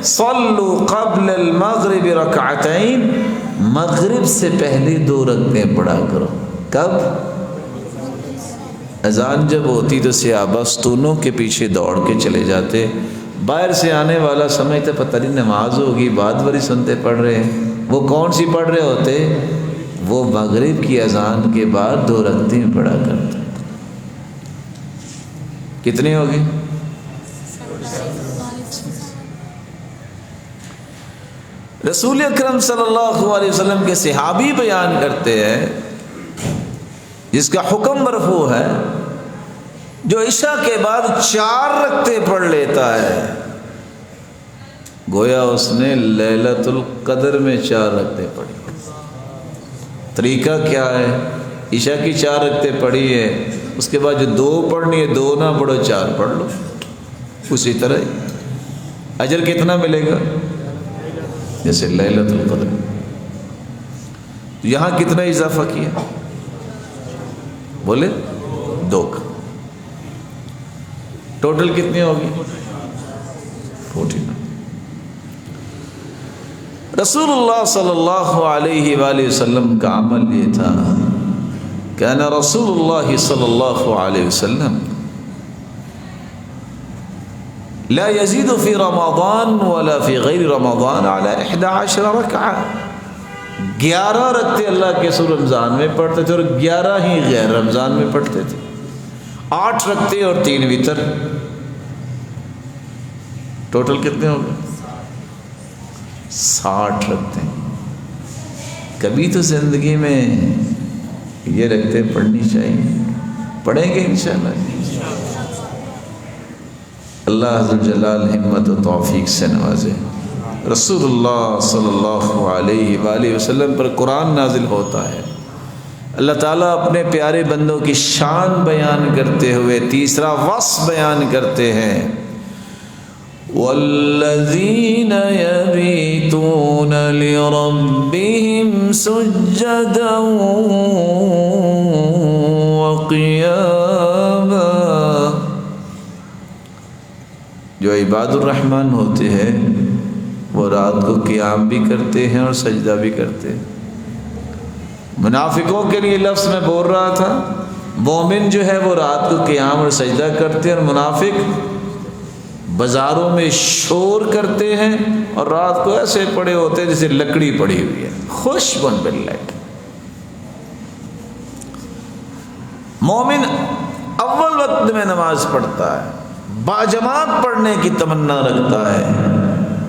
صلوا قبل المغرب رکعتین، مغرب سے پہلے 2 رکعتیں پڑھا کرو۔ کب؟ اذان جب ہوتی تو صحابہ ستونوں کے پیچھے دوڑ کے چلے جاتے، باہر سے آنے والا سمجھتے پتہ نہیں نماز ہوگی، بعد بری سنتے پڑھ رہے ہیں۔ وہ کون سی پڑھ رہے ہوتے؟ وہ مغرب کی اذان کے بعد 2 رکعتیں پڑھا کرتے۔ کتنی ہوگی؟ رسول اکرم صلی اللہ علیہ وسلم کے صحابی بیان کرتے ہیں جس کا حکم مرفوع ہے، جو عشاء کے بعد 4 رکعتیں پڑھ لیتا ہے گویا اس نے لیلۃ القدر میں 4 رکعتیں پڑھی۔ طریقہ کیا ہے؟ عشاء کی 4 رکعتیں پڑھی ہے، اس کے بعد جو 2 پڑھنی ہے 2 نہ پڑھو 4 پڑھ لو، اسی طرح ہی اجر کتنا ملے گا؟ جیسے لیلۃ القدر۔ یہاں کتنا اضافہ کیا؟ بولے 2 کا، ٹوٹل کتنی ہوگی؟ 49۔ رسول اللہ صلی اللہ علیہ وآلہ وسلم کا عمل یہ تھا، کان رسول اللہ صلی اللہ علیہ وسلم لا يزيد في رمضان ولا في غير رمضان على 11 رکعہ، 11 رکعتیں اللہ کے رسول رمضان میں پڑھتے تھے اور 11 ہی غیر رمضان میں پڑھتے تھے، 8 رکعتیں اور 3 وتر، ٹوٹل کتنے ہو گئے؟ 60 رکعتیں۔ کبھی تو زندگی میں یہ رکعتیں پڑھنی چاہیے، پڑھیں گے انشاءاللہ۔ اللہ عز و جلال ہمت و توفیق سے نوازے۔ رسول اللہ صلی اللہ علیہ وآلہ وسلم پر قرآن نازل ہوتا ہے، اللہ تعالیٰ اپنے پیارے بندوں کی شان بیان کرتے ہوئے تیسرا وصف بیان کرتے ہیں، وَالَّذِينَ يَبِيتُونَ لِرَبِّهِمْ سُجَّدًا وَقِيَامًا، جو عباد الرحمن ہوتے ہیں وہ رات کو قیام بھی کرتے ہیں اور سجدہ بھی کرتے ہیں۔ منافقوں کے لیے لفظ میں بول رہا تھا، مومن جو ہے وہ رات کو قیام اور سجدہ کرتے ہیں، اور منافق بازاروں میں شور کرتے ہیں اور رات کو ایسے پڑے ہوتے ہیں جیسے لکڑی پڑی ہوئی ہے، خوش بن باللہ۔ مومن اول وقت میں نماز پڑھتا ہے، باجماعت پڑھنے کی تمنا رکھتا ہے،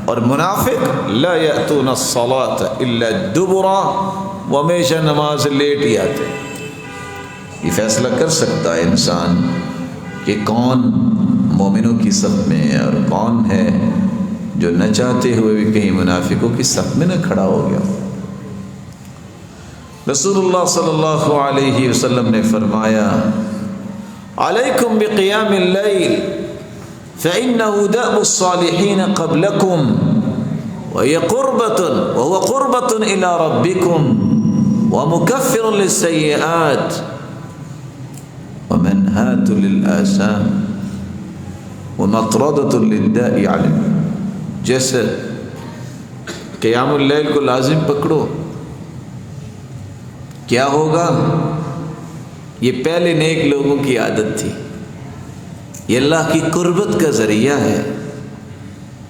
اور منافق لا یأتون الصلاة الا دبرا، وہ ہمیشہ نماز لیٹ ہی آتے۔ یہ فیصلہ کر سکتا ہے انسان کہ کون مومنوں کی صف میں ہے اور کون ہے جو نہ چاہتے ہوئے بھی کہیں منافقوں کی صف میں نہ کھڑا ہو گیا۔ رسول اللہ صلی اللہ علیہ وسلم نے فرمایا، علیکم بقیام اللیل فإنه دأب الصالحین قبلکم وهو قربة إلى ربکم ومکفر للسیئات ومنہاة للآثام ومطردة للداء علیہ۔ جیسے قیام اللیل کو لازم پکڑو، کیا ہوگا؟ یہ پہلے نیک لوگوں کی عادت تھی، یہ اللہ کی قربت کا ذریعہ ہے،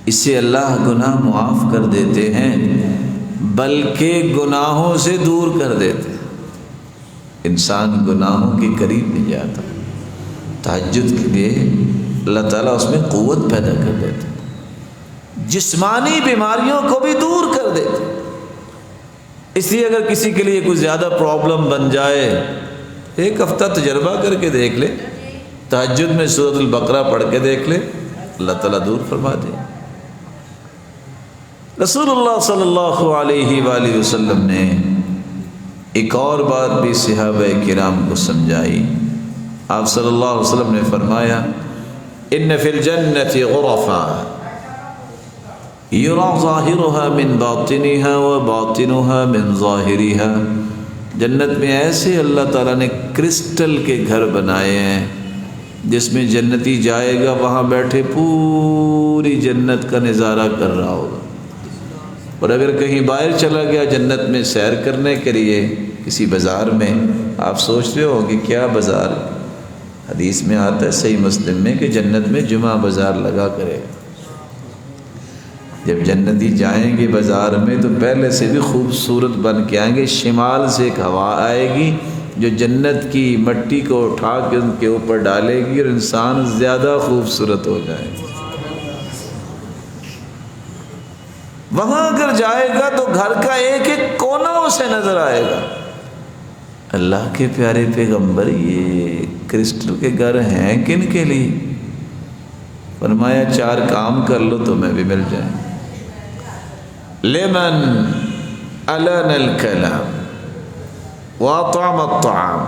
اس سے اللہ گناہ معاف کر دیتے ہیں بلکہ گناہوں سے دور کر دیتے ہیں، انسان گناہوں کے قریب نہیں جاتا۔ تہجد کے لیے اللہ تعالیٰ اس میں قوت پیدا کر دیتے ہیں۔ جسمانی بیماریوں کو بھی دور کر دیتے۔ اس لیے اگر کسی کے لیے کوئی زیادہ پرابلم بن جائے، ایک ہفتہ تجربہ کر کے دیکھ لے، تہجد میں سورۃ البقرہ پڑھ کے دیکھ لے، اللہ تعالیٰ دور فرما دے۔ رسول اللہ صلی اللہ علیہ وآلہ وسلم نے ایک اور بات بھی صحابہ کرام کو سمجھائی۔ آپ صلی اللہ علیہ وسلم نے فرمایا ان فی الجنۃ غرفا یری ظاہرها من باطنها وباطنها من ظاہرها، جنت میں ایسے اللہ تعالیٰ نے کرسٹل کے گھر بنائے ہیں جس میں جنتی جائے گا، وہاں بیٹھے پوری جنت کا نظارہ کر رہا ہوگا، اور اگر کہیں باہر چلا گیا جنت میں سیر کرنے کے لیے کسی بازار میں، آپ سوچ رہے ہو کہ کیا بازار، حدیث میں آتا ہے صحیح مسلم میں کہ جنت میں جمعہ بازار لگا کرے گا۔ جب جنتی جائیں گے بازار میں تو پہلے سے بھی خوبصورت بن کے آئیں گے، شمال سے ایک ہوا آئے گی جو جنت کی مٹی کو اٹھا کے ان کے اوپر ڈالے گی اور انسان زیادہ خوبصورت ہو جائے گا۔ وہاں اگر جائے گا تو گھر کا ایک ایک کونا اسے نظر آئے گا۔ اللہ کے پیارے پیغمبر، یہ کرسٹل کے گھر ہیں کن کے لیے؟ فرمایا 4 کام کر لو تو میں بھی مل جائیں۔ لمن ألان الكلام وأطعم الطعام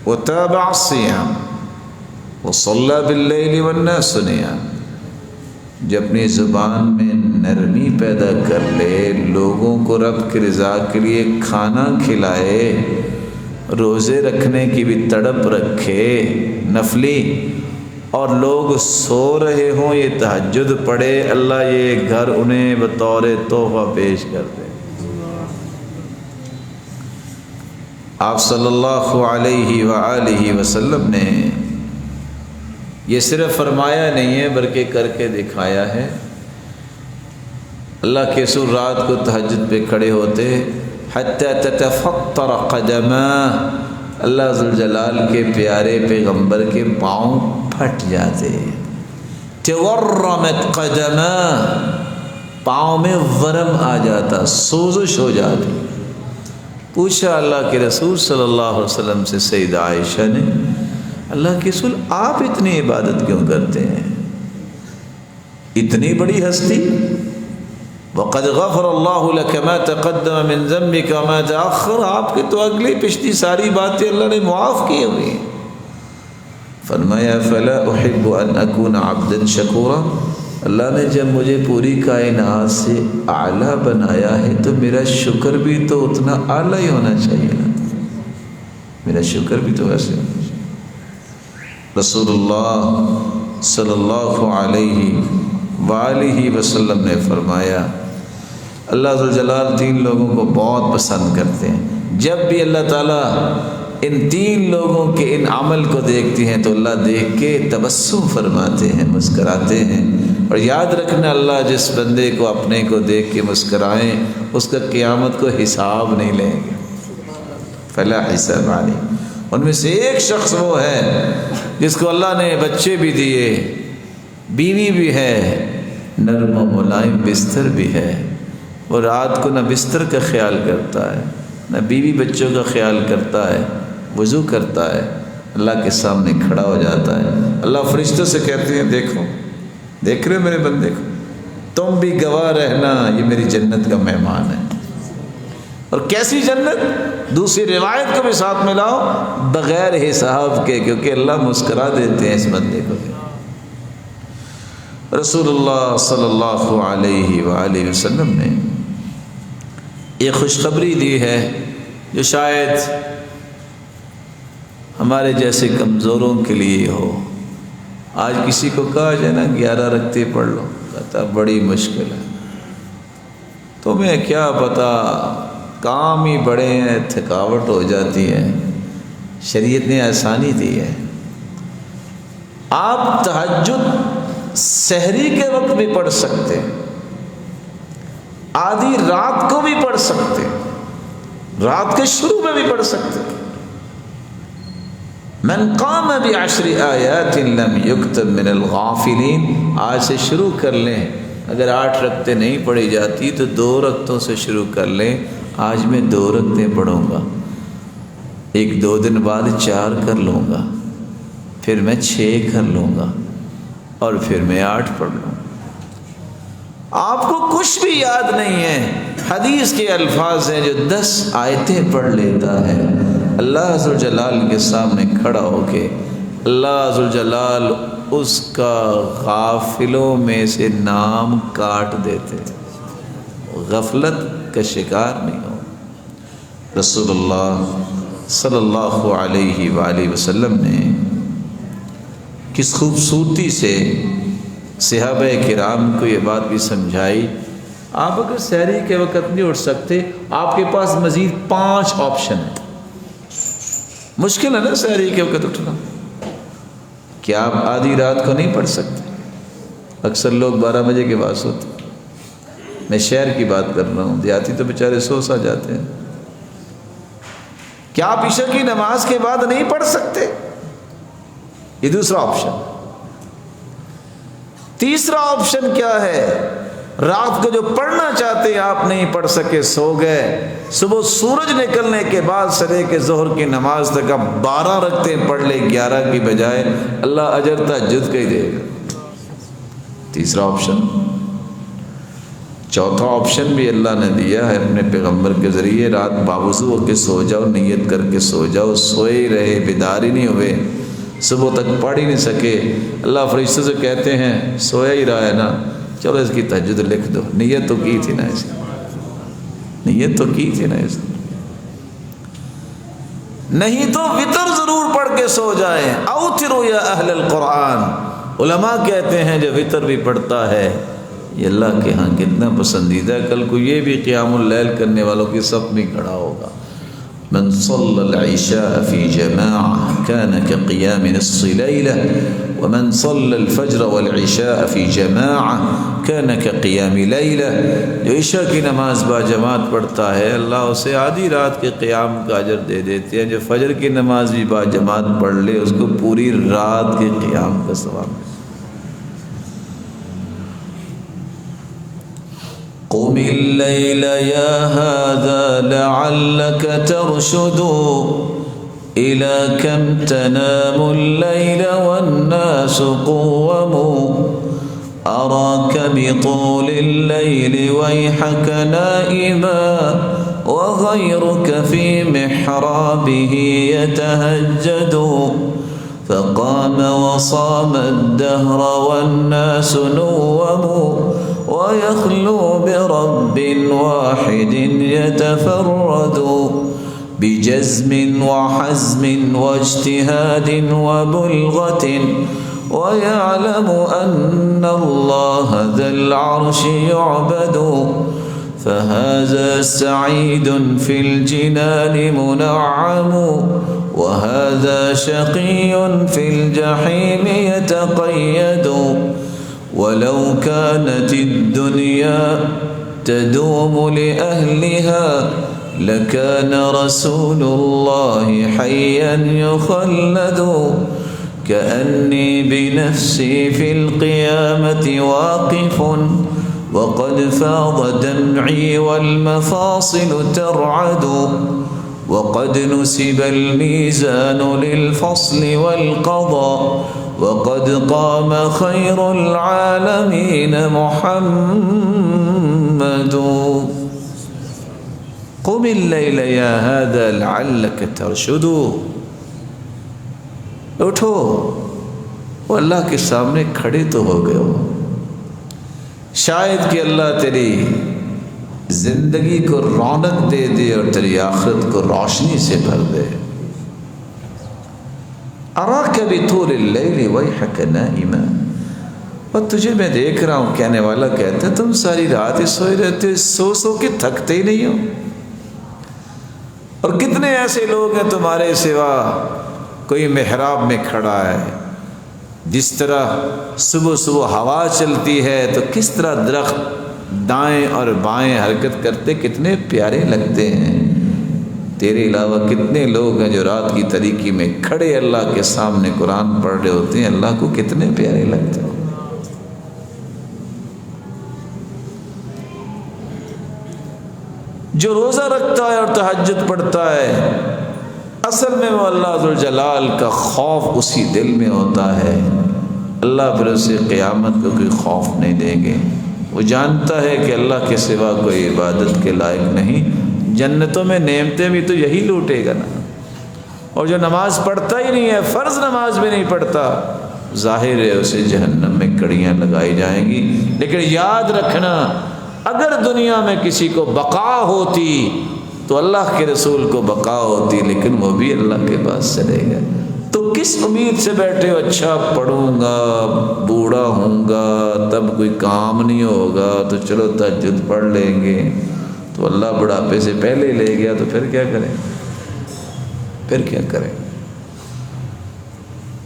وتابع الصيام وصلى بالليل والناس نيام، جو اپنی زبان میں نرمی پیدا کر لے، لوگوں کو رب کی رضا کے لیے کھانا کھلائے، روزے رکھنے کی بھی تڑپ رکھے نفلی، اور لوگ سو رہے ہوں یہ تہجد پڑھے، اللہ یہ گھر انہیں بطور تحفہ پیش کر دے۔ آپ صلی اللہ علیہ وآلہ وسلم نے یہ صرف فرمایا نہیں ہے بلکہ کر کے دکھایا ہے۔ اللہ کے رسول رات کو تہجد پہ کھڑے ہوتے حتی تتفطر قدماہ، اللہ ذوالجلال کے پیارے پیغمبر کے پاؤں پھٹ جاتے، تورمت قدماہ، پاؤں میں ورم آ جاتا، سوزش ہو جاتی۔ پوچھا اللہ کے رسول صلی اللہ علیہ وسلم سے سیدہ عائشہ نے، اللہ کے رسول آپ اتنی عبادت کیوں کرتے ہیں؟ اتنی بڑی ہستی، وَقَدْ غَفَرَ اللَّهُ لَكَ مَا تَقَدَّمَ مِن ذَنبِكَ وَمَا تَأَخَّرَ، آپ کی تو اگلی پچھلی ساری باتیں اللہ نے معاف کی ہوئی ہیں۔ فرمایا فَلَا أُحِبُّ أَنْ أَكُونَ عَبْدًا شَكُورًا، اللہ نے جب مجھے پوری کائنات سے اعلیٰ بنایا ہے تو میرا شکر بھی تو اتنا اعلیٰ ہی ہونا چاہیے نا، میرا شکر بھی تو ویسے ہونا چاہیے۔ رسول اللہ صلی اللہ علیہ وآلہ وسلم نے فرمایا اللہ ذوالجلال 3 لوگوں کو بہت پسند کرتے ہیں۔ جب بھی اللہ تعالیٰ ان 3 لوگوں کے ان عمل کو دیکھتی ہیں تو اللہ دیکھ کے تبسم فرماتے ہیں، مسکراتے ہیں۔ اور یاد رکھنا، اللہ جس بندے کو اپنے کو دیکھ کے مسکرائیں اس کا قیامت کو حساب نہیں لیں گے، فلا حساب علیہ۔ ان میں سے ایک شخص وہ ہے جس کو اللہ نے بچے بھی دیے، بیوی بھی ہے، نرم و ملائم بستر بھی ہے، وہ رات کو نہ بستر کا خیال کرتا ہے نہ بیوی بچوں کا خیال کرتا ہے، وضو کرتا ہے، اللہ کے سامنے کھڑا ہو جاتا ہے۔ اللہ فرشتوں سے کہتے ہیں دیکھو، دیکھ رہے میرے بندے کو، تم بھی گواہ رہنا یہ میری جنت کا مہمان ہے۔ اور کیسی جنت؟ دوسری روایت کو بھی ساتھ ملاؤ، بغیر حساب کے، کیونکہ اللہ مسکرا دیتے ہیں اس بندے کو۔ رسول اللہ صلی اللہ علیہ وآلہ وسلم نے یہ خوشخبری دی ہے جو شاید ہمارے جیسے کمزوروں کے لیے ہو۔ آج کسی کو کہا جائے نا 11 رکعتیں پڑھ لو، کہتا بڑی مشکل ہے، تمہیں کیا پتہ، کام ہی بڑے ہیں، تھکاوٹ ہو جاتی ہے۔ شریعت نے آسانی دی ہے، آپ تہجد سحری کے وقت بھی پڑھ سکتے، آدھی رات کو بھی پڑھ سکتے، رات کے شروع میں بھی پڑھ سکتے۔ من قام بعشر آیات لم یکتب من الغافلین. آج سے شروع کر لیں. اگر 8 رکعتیں نہیں پڑھی جاتی تو 2 رکعتوں سے شروع کر لیں. آج میں 2 رکعتیں پڑھوں گا، 1-2 دن بعد 4 کر لوں گا، پھر میں 6 کر لوں گا، اور پھر میں 8 پڑھ لوں گا. آپ کو کچھ بھی یاد نہیں ہے. حدیث کے الفاظ ہیں، جو 10 آیتیں پڑھ لیتا ہے اللہ ذوالجلال کے سامنے کھڑا ہو کے اللہ ذوالجلال اس کا غافلوں میں سے نام کاٹ دیتے، غفلت کا شکار نہیں ہو. رسول اللہ صلی اللہ علیہ وآلہ وسلم نے کس خوبصورتی سے صحابہ کرام کو یہ بات بھی سمجھائی. آپ اگر سحری کے وقت نہیں اٹھ سکتے، آپ کے پاس مزید 5 آپشن ہیں. مشکل ہے نا سحری کے وقت اٹھنا. کیا آپ آدھی رات کو نہیں پڑھ سکتے؟ اکثر لوگ 12 بجے کے بعد سوتے. میں شہر کی بات کر رہا ہوں، دیہاتی تو بیچارے سا جاتے ہیں. کیا آپ عشاء کی نماز کے بعد نہیں پڑھ سکتے؟ یہ دوسرا آپشن. تیسرا آپشن کیا ہے؟ رات کو جو پڑھنا چاہتے ہیں آپ نہیں پڑھ سکے، سو گئے. صبح سورج نکلنے کے بعد سرے کے ظہر کی نماز تک آپ 12 رکعتیں پڑھ لیں 11 کی بجائے، اللہ اجر تہجد کا ہی دے گا. تیسرا آپشن. چوتھا آپشن بھی اللہ نے دیا ہے اپنے پیغمبر کے ذریعے. رات باوضو ہو کے سو جاؤ، نیت کر کے سو جاؤ، سوئے ہی رہے، بیدار ہی نہیں ہوئے، صبح تک پڑھ ہی نہیں سکے. اللہ فرشتوں سے کہتے ہیں سویا ہی رہا ہے نا، چلو اس کی تہجد لکھ دو. نیت تو کی تھی نا اس نے، نیت تو کی تھی نا اس نے. نہیں تو وتر ضرور پڑھ کے سو جائیں. اوتروا یا اہل القرآن. علماء کہتے ہیں جو وتر بھی پڑھتا ہے یہ اللہ کے ہاں کتنا پسندیدہ ہے. کل کو یہ بھی قیام اللیل کرنے والوں کی صف میں کھڑا ہوگا. من صلى العشاء في جماعة كان كقيام نصف ليلة ومن صلى الفجر والعشاء في جماعة كان كقيام ليلة. جو عشاء کی نماز با جماعت پڑھتا ہے اللہ اسے آدھی رات کے قیام کا اجر دے دیتے ہیں. جو فجر کی نماز بھی با جماعت پڑھ لے اس کو پوری رات کے قیام کا ثواب. قم الليل يا هذا لعلك ترشد إلى كم تنام الليل والناس قوم أراك بطول الليل ويحك نائما وغيرك في محرابه يتهجد فقام وصام الدهر والناس نوم ويخلو برب واحد يتفرد بجزم وحزم واجتهاد وبلغة ويعلم أن الله ذا العرش يعبد فهذا سعيد في الجنان منعم وهذا شقي في الجحيم يتقيد ولو كانت الدنيا تدوم لأهلها لكان رسول الله حيا يخلد كأني بنفسي في القيامة واقف وقد فاض دمعي والمفاصل ترعد وقد نسب الميزان للفصل والقضاء وقد قام خير العالمين محمد قم الليل يا هذا لعلك ترشد. اٹھو، وہ اللہ کے سامنے کھڑے تو ہو گئے ہو، شاید کہ اللہ تیری زندگی کو رونق دے دے اور تیری آخرت کو روشنی سے بھر دے. اراک بطول اللیل ویحک نائما. اور تجھے میں دیکھ رہا ہوں، کہنے والا کہتا ہے تم ساری رات ہی سوئے رہتے، سو سو کے تھکتے ہی نہیں ہو. اور کتنے ایسے لوگ ہیں تمہارے سوا، کوئی محراب میں کھڑا ہے، جس طرح صبح صبح ہوا چلتی ہے تو کس طرح درخت دائیں اور بائیں حرکت کرتے کتنے پیارے لگتے ہیں. تیرے علاوہ کتنے لوگ ہیں جو رات کی تاریکی میں کھڑے اللہ کے سامنے قرآن پڑھ رہے ہوتے ہیں، اللہ کو کتنے پیارے لگتے ہیں۔ جو روزہ رکھتا ہے اور تہجد پڑھتا ہے، اصل میں وہ اللہ ذوالجلال کا خوف اسی دل میں ہوتا ہے۔ اللہ پھر اسے قیامت کو کوئی خوف نہیں دیں گے۔ وہ جانتا ہے کہ اللہ کے سوا کوئی عبادت کے لائق نہیں، جنتوں میں نعمتیں بھی تو یہی لوٹے گا نا۔ اور جو نماز پڑھتا ہی نہیں ہے، فرض نماز بھی نہیں پڑھتا، ظاہر ہے اسے جہنم میں کڑیاں لگائی جائیں گی۔ لیکن یاد رکھنا، اگر دنیا میں کسی کو بقا ہوتی تو اللہ کے رسول کو بقا ہوتی، لیکن وہ بھی اللہ کے پاس چلے گا۔ تو کس امید سے بیٹھے ہو؟ اچھا پڑھوں گا، بوڑھا ہوں گا، تب کوئی کام نہیں ہوگا تو چلو تہجد پڑھ لیں گے۔ تو اللہ بڑھاپے سے پہلے لے گیا تو پھر کیا کریں؟ پھر کیا کریں؟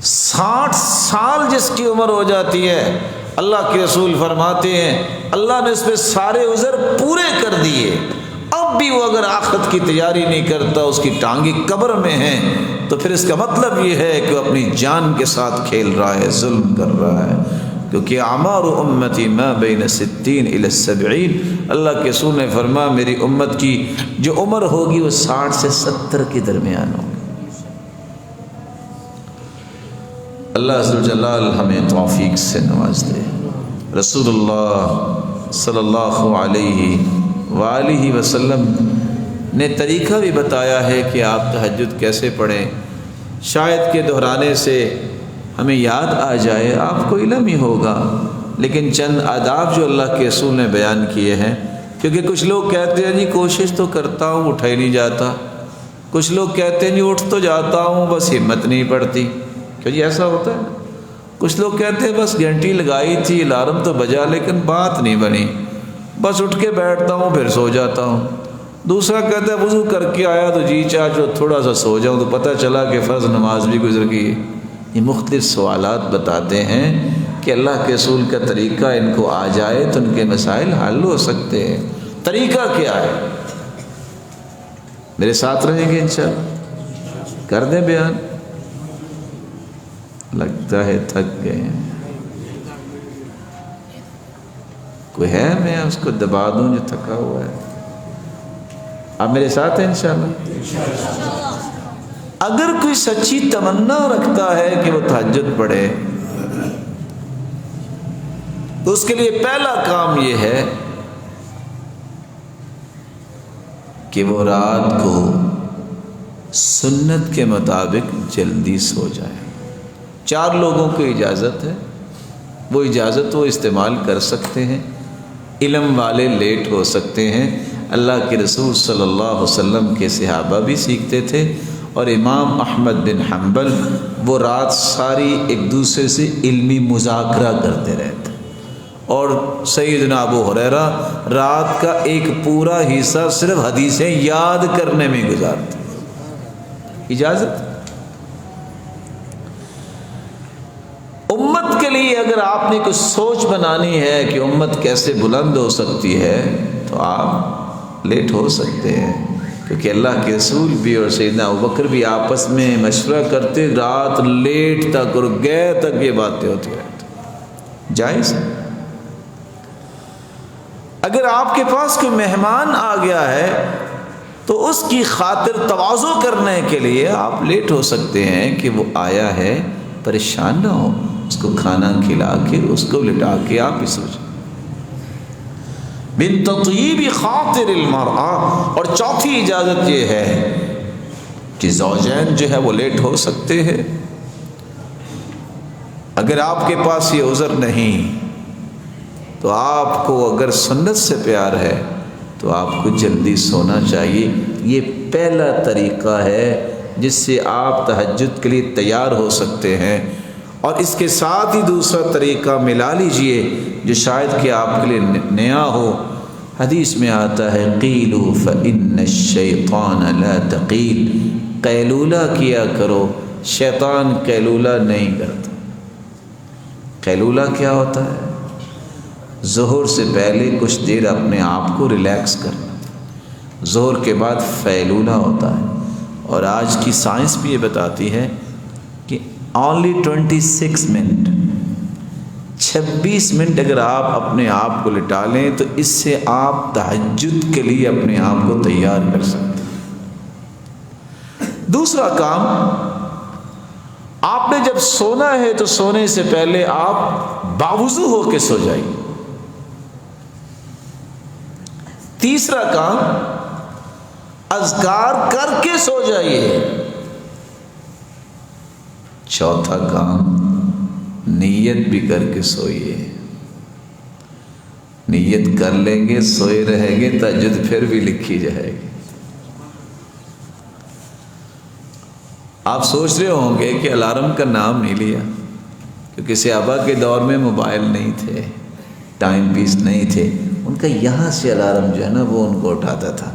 60 سال جس کی عمر ہو جاتی ہے، اللہ کے رسول فرماتے ہیں اللہ نے اس پہ سارے عذر پورے کر دیے، اب بھی وہ اگر آخرت کی تیاری نہیں کرتا، اس کی ٹانگیں قبر میں ہیں، تو پھر اس کا مطلب یہ ہے کہ وہ اپنی جان کے ساتھ کھیل رہا ہے، ظلم کر رہا ہے۔ کیونکہ اعمار امتی ما بین 60 الی 70، اللہ کے رسول نے فرمایا میری امت کی جو عمر ہوگی وہ 60 سے 70 کے درمیان ہوگی۔ اللہ عز و جلال ہمیں توفیق سے نواز دے۔ رسول اللہ صلی اللہ علیہ وآلہ وسلم نے طریقہ بھی بتایا ہے کہ آپ تہجد کیسے پڑھیں۔ شاید کہ دہرانے سے ہمیں یاد آ جائے، آپ کو علم ہی ہوگا، لیکن چند آداب جو اللہ کے رسول نے بیان کیے ہیں۔ کیونکہ کچھ لوگ کہتے ہیں جی کوشش تو کرتا ہوں اٹھا ہی نہیں جاتا، کچھ لوگ کہتے ہیں جی اٹھ تو جاتا ہوں بس ہمت نہیں پڑتی۔ کیوں جی ایسا ہوتا ہے؟ کچھ لوگ کہتے ہیں بس گھنٹی لگائی تھی، الارم تو بجا لیکن بات نہیں بنی، بس اٹھ کے بیٹھتا ہوں پھر سو جاتا ہوں۔ دوسرا کہتا ہے وضو کر کے آیا تو جی چاچو تھوڑا سا سو جاؤں تو پتہ چلا کہ فرض نماز بھی گزر گئی۔ یہ مختلف سوالات بتاتے ہیں کہ اللہ کے رسول کا طریقہ ان کو آ جائے تو ان کے مسائل حل ہو سکتے ہیں۔ طریقہ کیا ہے؟ میرے ساتھ رہیں گے انشاءاللہ؟ کر دیں بیان؟ لگتا ہے تھک گئے ہیں۔ کوئی ہے میں اس کو دبا دوں جو تھکا ہوا ہے؟ آپ میرے ساتھ ہیں انشاءاللہ؟ اگر کوئی سچی تمنا رکھتا ہے کہ وہ تہجد پڑھے تو اس کے لیے پہلا کام یہ ہے کہ وہ رات کو سنت کے مطابق جلدی سو جائے۔ 4 لوگوں کو اجازت ہے، وہ اجازت وہ استعمال کر سکتے ہیں۔ علم والے لیٹ ہو سکتے ہیں، اللہ کے رسول صلی اللہ علیہ وسلم کے صحابہ بھی سیکھتے تھے، اور امام احمد بن حنبل وہ رات ساری ایک دوسرے سے علمی مذاکرہ کرتے رہتے، اور سیدنا ابو ہریرہ رات کا ایک پورا حصہ صرف حدیثیں یاد کرنے میں گزارتے۔ اجازت امت کے لیے اگر آپ نے کچھ سوچ بنانی ہے کہ امت کیسے بلند ہو سکتی ہے تو آپ لیٹ ہو سکتے ہیں، کیونکہ اللہ کے رسول بھی اور سیدنا ابوبکر بھی آپس میں مشورہ کرتے، رات لیٹ تک اور گئے تک یہ باتیں ہوتی رہتی۔ جائز ہے۔ اگر آپ کے پاس کوئی مہمان آ گیا ہے تو اس کی خاطر تواضع کرنے کے لیے آپ لیٹ ہو سکتے ہیں کہ وہ آیا ہے، پریشان نہ ہو، اس کو کھانا کھلا کے اس کو لٹا کے آپ ہی سو جائیں۔ من تطیب خاطر المرأة، اور چوتھی اجازت یہ ہے کہ زوجین جو ہے وہ لیٹ ہو سکتے ہیں۔ اگر آپ کے پاس یہ عذر نہیں تو آپ کو اگر سنت سے پیار ہے تو آپ کو جلدی سونا چاہیے۔ یہ پہلا طریقہ ہے جس سے آپ تہجد کے لیے تیار ہو سکتے ہیں۔ اور اس کے ساتھ ہی دوسرا طریقہ ملا لیجئے جو شاید کہ آپ کے لیے نیا ہو۔ حدیث میں آتا ہے قیلوا فإن الشیطان لا تقیل، قیلولہ کیا کرو، شیطان قیلولہ نہیں کرتا۔ قیلولہ کیا ہوتا ہے؟ ظہر سے پہلے کچھ دیر اپنے آپ کو ریلیکس کرنا، ظہر کے بعد فیلولہ ہوتا ہے، اور آج کی سائنس بھی یہ بتاتی ہے کہ اونلی 26 منٹ 26 منٹ اگر آپ اپنے آپ کو لٹا لیں تو اس سے آپ تہجد کے لیے اپنے آپ کو تیار کر سکتے ہیں۔ دوسرا کام، آپ نے جب سونا ہے تو سونے سے پہلے آپ باوضو ہو کے سو جائیے۔ تیسرا کام، اذکار کر کے سو جائیے۔ چوتھا کام، نیت بھی کر کے سوئیے۔ نیت کر لیں گے، سوئے رہیں گے، تہجد پھر بھی لکھی جائے گی۔ آپ سوچ رہے ہوں گے کہ الارم کا نام نہیں لیا، کیونکہ صحابہ کے دور میں موبائل نہیں تھے، ٹائم پیس نہیں تھے، ان کا یہاں سے الارم جو ہے نا وہ ان کو اٹھاتا تھا،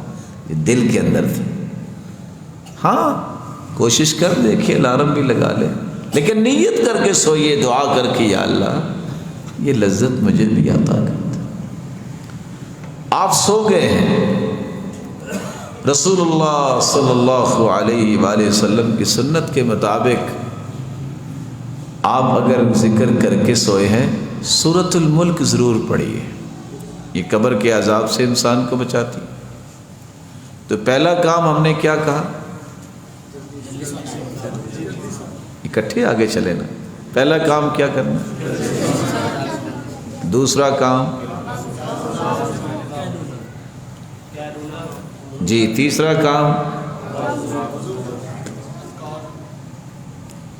یہ دل کے اندر تھا۔ ہاں کوشش کر دیکھیے، الارم بھی لگا لے، لیکن نیت کر کے سوئیے، دعا کر کے یا اللہ یہ لذت مجھے بھی عطا کر دے۔ آپ سو گئے ہیں، رسول اللہ صلی اللہ علیہ وآلہ وسلم کی سنت کے مطابق آپ اگر ذکر کر کے سوئے ہیں، سورۃ الملک ضرور پڑھیے، یہ قبر کے عذاب سے انسان کو بچاتی۔ تو پہلا کام ہم نے کیا کہا؟ اکٹھے آگے چلے نا۔ پہلا کام کیا کرنا؟ دوسرا کام جی، تیسرا کام،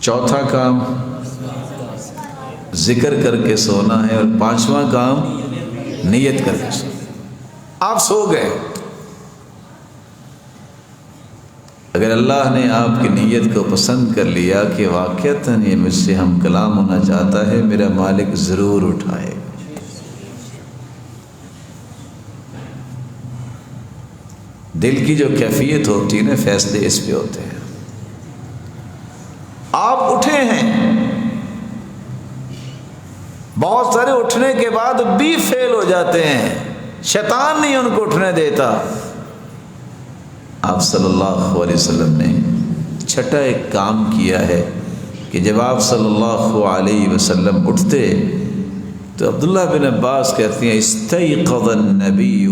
چوتھا کام ذکر کر کے سونا ہے، اور پانچواں کام نیت کر کے سونا۔ آپ سو گئے، اگر اللہ نے آپ کی نیت کو پسند کر لیا کہ واقعتاً یہ مجھ سے ہم کلام ہونا چاہتا ہے، میرا مالک ضرور اٹھائے گا۔ دل کی جو کیفیت ہوتی ہے نا، فیصلے اس پہ ہوتے ہیں۔ آپ اٹھے ہیں، بہت سارے اٹھنے کے بعد بھی فیل ہو جاتے ہیں، شیطان نہیں ان کو اٹھنے دیتا۔ آپ صلی اللہ علیہ وسلم نے چھٹا ایک کام کیا ہے کہ جب آپ صلی اللہ علیہ وسلم اٹھتے تو عبداللہ بن عباس کہتے ہیں استيقظ النبی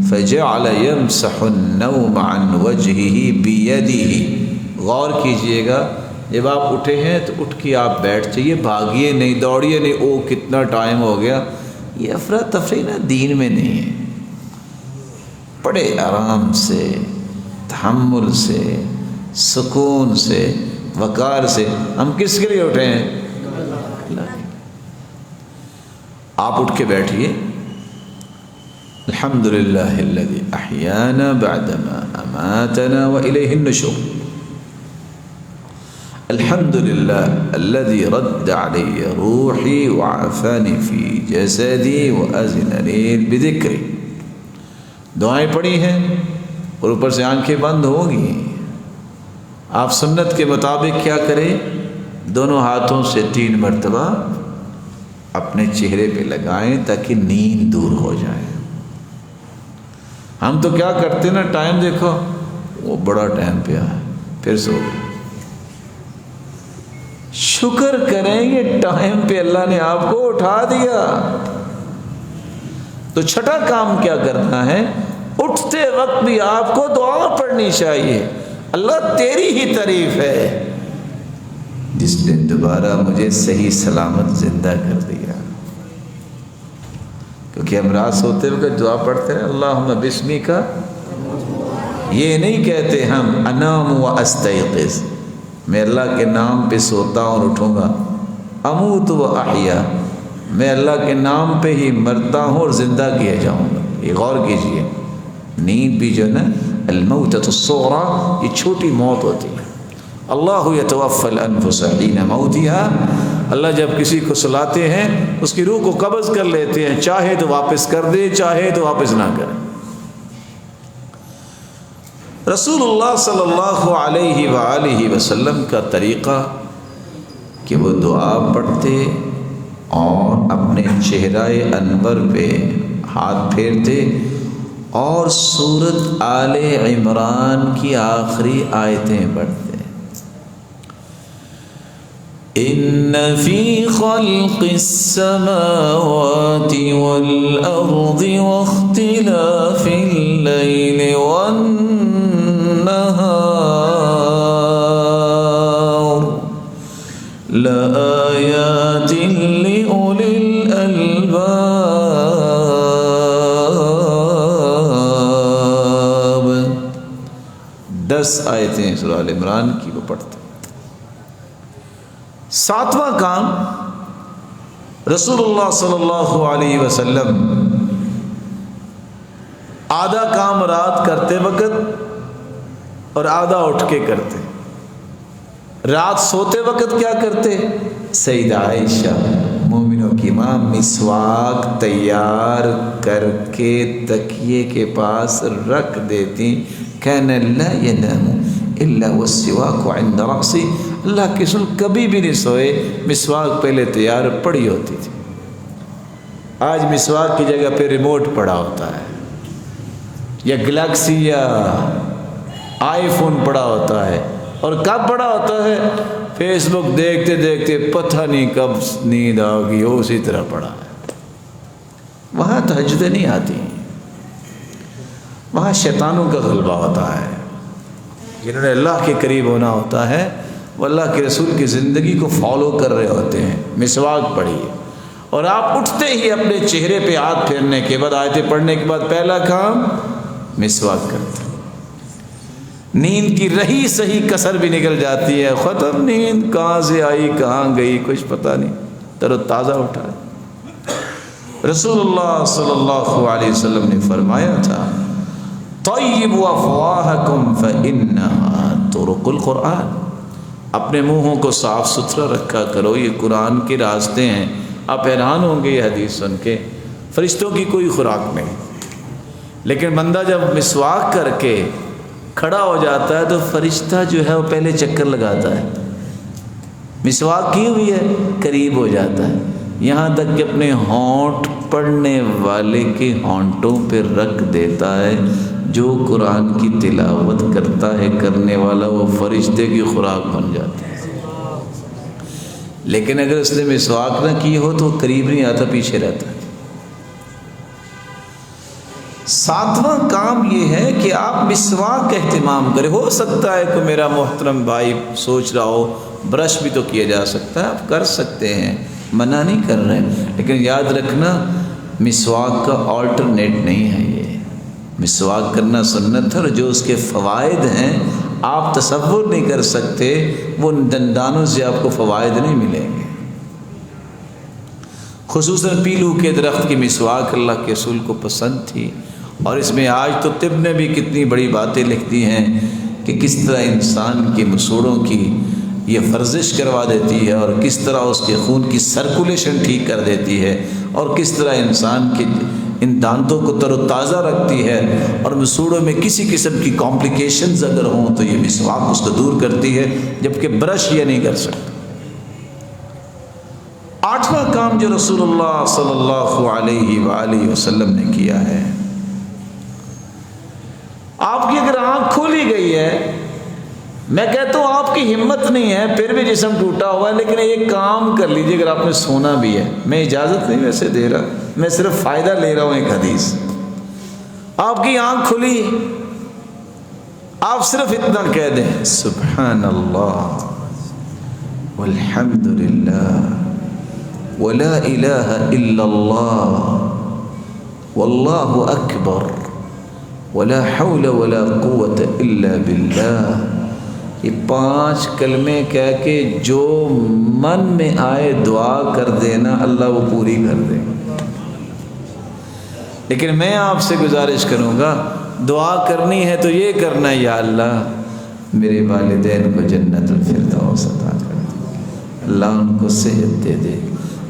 فجعل يمسح النوم عن وجهه بيده۔ غور کیجئے گا، جب آپ اٹھے ہیں تو اٹھ کے آپ بیٹھ جائیے، بھاگیے نہیں، دوڑیے نہیں، او کتنا ٹائم ہو گیا۔ یہ افراتفری نا دین میں نہیں ہے۔ بڑے آرام سے، تحمل سے، سکون سے، وقار سے۔ ہم کس کے لیے اٹھے ہیں؟ اللہ کے۔ آپ اٹھ کے بیٹھیے، الحمدللہ الذی احیانا بعدما اماتنا والیہ النشور، الحمدللہ الذی رد علی روحی وعافانی فی جسدی واذن لی بذکری۔ دعائیں پڑھی ہیں اور اوپر سے آنکھیں بند ہوگی۔ آپ سنت کے مطابق کیا کریں؟ دونوں ہاتھوں سے 3 مرتبہ اپنے چہرے پہ لگائیں تاکہ نیند دور ہو جائے۔ ہم تو کیا کرتے ہیں نا، ٹائم دیکھو، وہ بڑا ٹائم پہ آیا، پھر سو گئے۔ شکر کریں یہ ٹائم پہ اللہ نے آپ کو اٹھا دیا۔ تو چھٹا کام کیا کرنا ہے؟ اٹھتے وقت بھی آپ کو دعا پڑھنی چاہیے، اللہ تیری ہی تعریف ہے جس نے دوبارہ مجھے صحیح سلامت زندہ کر دیا۔ کیونکہ ہم رات سوتے ہوئے دعا پڑھتے ہیں اللہم بسمک، یہ نہیں کہتے ہم انام و استیقظ، میں اللہ کے نام پہ سوتا ہوں اور اٹھوں گا، اموت و احیا، میں اللہ کے نام پہ ہی مرتا ہوں اور زندہ کیا جاؤں گا۔ یہ غور کیجئے، نیند بھی جو ہے نا الموتۃ الصغریٰ، یہ چھوٹی موت ہوتی ہے۔ اللہ یتوفی الانفس حین موتها، اللہ جب کسی کو سلاتے ہیں اس کی روح کو قبض کر لیتے ہیں، چاہے تو واپس کر دے، چاہے تو واپس نہ کرے۔ رسول اللہ صلی اللہ علیہ وآلہ وسلم کا طریقہ کہ وہ دعا پڑھتے اور اپنے چہرہ انور پہ ہاتھ پھیرتے اور سورت آل عمران کی آخری آیتیں پڑھتے ہیں۔ ان فی خلق السماوات والارض واختلاف اللیل والنہار لآیات لأولی الالباب۔ 10 آیتیں سورہ آل عمران کی وہ پڑھتے ہیں۔ 7واں کام، رسول اللہ صلی اللہ علیہ وسلم آدھا کام رات کرتے وقت اور آدھا اٹھ کے کرتے۔ رات سوتے وقت کیا کرتے؟ سیدہ عائشہ مومنوں کی ماں مسواک تیار کر کے تکیے کے پاس رکھ دیتی۔ کان لا ینام الا والسواک عند رأسی، اللہ کے رسول کبھی بھی نہیں سوئے، مسواک پہلے تیار پڑی ہوتی تھی۔ آج مسواک کی جگہ پہ ریموٹ پڑا ہوتا ہے، یا گلیکسی یا آئی فون پڑا ہوتا ہے، اور کب پڑا ہوتا ہے؟ فیس بک دیکھتے دیکھتے پتہ نہیں کب نیند آگی، وہ اسی طرح پڑا ہے۔ وہاں تہجدیں نہیں آتی، وہاں شیطانوں کا غلبہ ہوتا ہے۔ جنہوں نے اللہ کے قریب ہونا ہوتا ہے وہ اللہ کے رسول کی زندگی کو فالو کر رہے ہوتے ہیں۔ مسواک پڑھیے، اور آپ اٹھتے ہی اپنے چہرے پہ ہاتھ پھیرنے کے بعد، آیتیں پڑھنے کے بعد پہلا کام مسواک کرتے ہیں۔ نیند کی رہی صحیح کسر بھی نکل جاتی ہے، ختم نیند، کہاں سے آئی کہاں گئی کچھ پتہ نہیں، تر و تازہ اٹھا ہے۔ رسول اللہ صلی اللہ علیہ وسلم نے فرمایا تھا، طیبوا افواہکم فإنہا طرق القرآن، اپنے منہوں کو صاف ستھرا رکھا کرو، یہ قرآن کے راستے ہیں۔ آپ حیران ہوں گے یہ حدیث سن کے، فرشتوں کی کوئی خوراک نہیں، لیکن بندہ جب مسواک کر کے کھڑا ہو جاتا ہے تو فرشتہ جو ہے وہ پہلے چکر لگاتا ہے، مسواک کی ہوئی ہے قریب ہو جاتا ہے، یہاں تک کہ اپنے ہونٹ پڑھنے والے کے ہونٹوں پہ رکھ دیتا ہے۔ جو قرآن کی تلاوت کرتا ہے کرنے والا، وہ فرشتے کی خوراک بن جاتا ہے۔ لیکن اگر اس نے مسواک نہ کی ہو تو وہ قریب نہیں آتا، پیچھے رہتا ہے۔ 7واں کام یہ ہے کہ آپ مسواک کا اہتمام کریں۔ ہو سکتا ہے کہ میرا محترم بھائی سوچ رہا ہو برش بھی تو کیا جا سکتا ہے، آپ کر سکتے ہیں، منع نہیں کر رہے ہیں، لیکن یاد رکھنا مسواک کا آلٹرنیٹ نہیں ہے۔ یہ مسواک کرنا سنت ہے، اور جو اس کے فوائد ہیں آپ تصور نہیں کر سکتے، وہ دندانوں سے آپ کو فوائد نہیں ملیں گے۔ خصوصاً پیلو کے درخت کی مسواک اللہ کے رسول کو پسند تھی، اور اس میں آج تو طب نے بھی کتنی بڑی باتیں لکھ دی ہیں کہ کس طرح انسان کے مسوڑوں کی یہ ورزش کروا دیتی ہے، اور کس طرح اس کے خون کی سرکولیشن ٹھیک کر دیتی ہے، اور کس طرح انسان کے ان دانتوں کو تر و تازہ رکھتی ہے، اور مسوڑوں میں کسی قسم کی کمپلیکیشنز اگر ہوں تو یہ مسواک اس کو دور کرتی ہے، جبکہ برش یہ نہیں کر سکتا۔ 8واں کام جو رسول اللہ صلی اللہ علیہ وآلہ وسلم نے کیا ہے، آپ کی اگر آنکھ کھولی گئی ہے، میں کہتا ہوں آپ کی ہمت نہیں ہے، پھر بھی جسم ٹوٹا ہوا ہے، لیکن ایک کام کر لیجئے اگر آپ نے سونا بھی ہے، میں اجازت نہیں ویسے دے رہا، میں صرف فائدہ لے رہا ہوں ایک حدیث۔ آپ کی آنکھ کھلی، آپ صرف اتنا کہہ دیں سبحان اللہ والحمد للہ ولا الہ الا اللہ واللہ اکبر ولا حول ولا قوة الا باللہ، یہ 5 کلمے کہہ کے جو من میں آئے دعا کر دینا، اللہ وہ پوری کر دے گا۔ لیکن میں آپ سے گزارش کروں گا، دعا کرنی ہے تو یہ کرنا، یا اللہ میرے والدین کو جنت الفردوس عطا کر دے، اللہ ان کو صحت دے دے،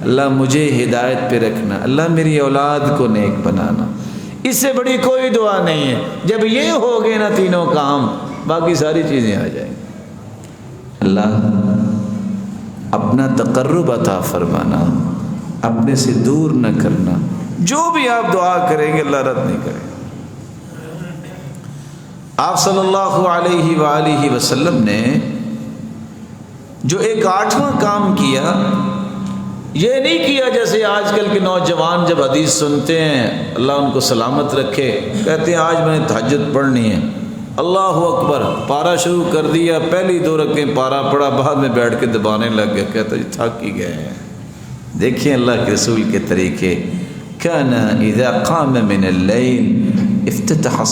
اللہ مجھے ہدایت پہ رکھنا، اللہ میری اولاد کو نیک بنانا۔ اس سے بڑی کوئی دعا نہیں ہے۔ جب یہ ہو گئے نا تینوں کام، باقی ساری چیزیں آ جائیں گی۔ اللہ اپنا تقرب عطا فرمانا، اپنے سے دور نہ کرنا، جو بھی آپ دعا کریں گے اللہ رد نہیں کرے گا۔ آپ صلی اللہ علیہ وآلہ وسلم نے جو ایک 8واں کام کیا، یہ نہیں کیا جیسے آج کل کے نوجوان جب حدیث سنتے ہیں، اللہ ان کو سلامت رکھے، کہتے ہیں آج میں نے تہجد پڑھنی ہے، اللہ اکبر، پارا شروع کر دیا، پہلی 2 رکعتیں پارا پڑا، بعد میں بیٹھ کے دبانے لگ گئے، کہتا جی تھک ہی گئے ہیں۔ دیکھیں اللہ کے رسول کے طریقے، کان اذا قام من اللیل افتتح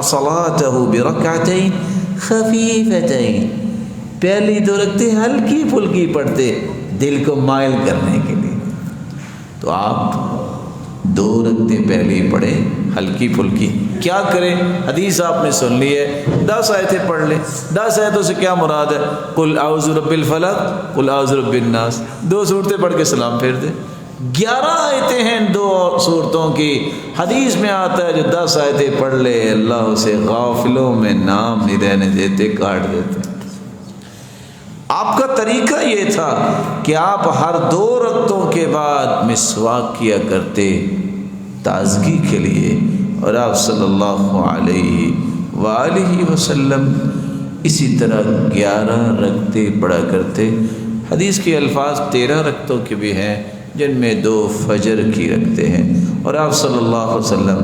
صلاته برکعتین خفیفتین، پہلی 2 رکعتیں ہلکی پھلکی پڑھتے دل کو مائل کرنے کے لیے، تو آپ 2 رکعتیں پہلی پڑھے ہلکی پھلکی۔ کیا کریں؟ حدیث آپ نے سن لی ہے، 10 آیتیں پڑھ لیں۔ 10 آیتوں سے کیا مراد ہے؟ قل اعوذ برب الفلق، قل اعوذ برب الناس، 2 صورتیں پڑھ کے سلام پھیر دیں۔ 11 آیتیں ہیں 2 صورتوں کی، حدیث میں آتا ہے جو 10 آیتیں پڑھ لے اللہ اسے غافلوں میں نام نہیں رہنے دیتے، کاٹ دیتے۔ آپ کا طریقہ یہ تھا کہ آپ ہر 2 رکعتوں کے بعد مسواک کیا کرتے تازگی کے لیے، اور آپ صلی اللہ علیہ وآلہ وسلم اسی طرح 11 رکعتیں پڑھا کرتے۔ حدیث کے الفاظ 13 رکعتوں کے بھی ہیں، جن میں 2 فجر کی رکھتے ہیں، اور آپ صلی اللہ علیہ وسلم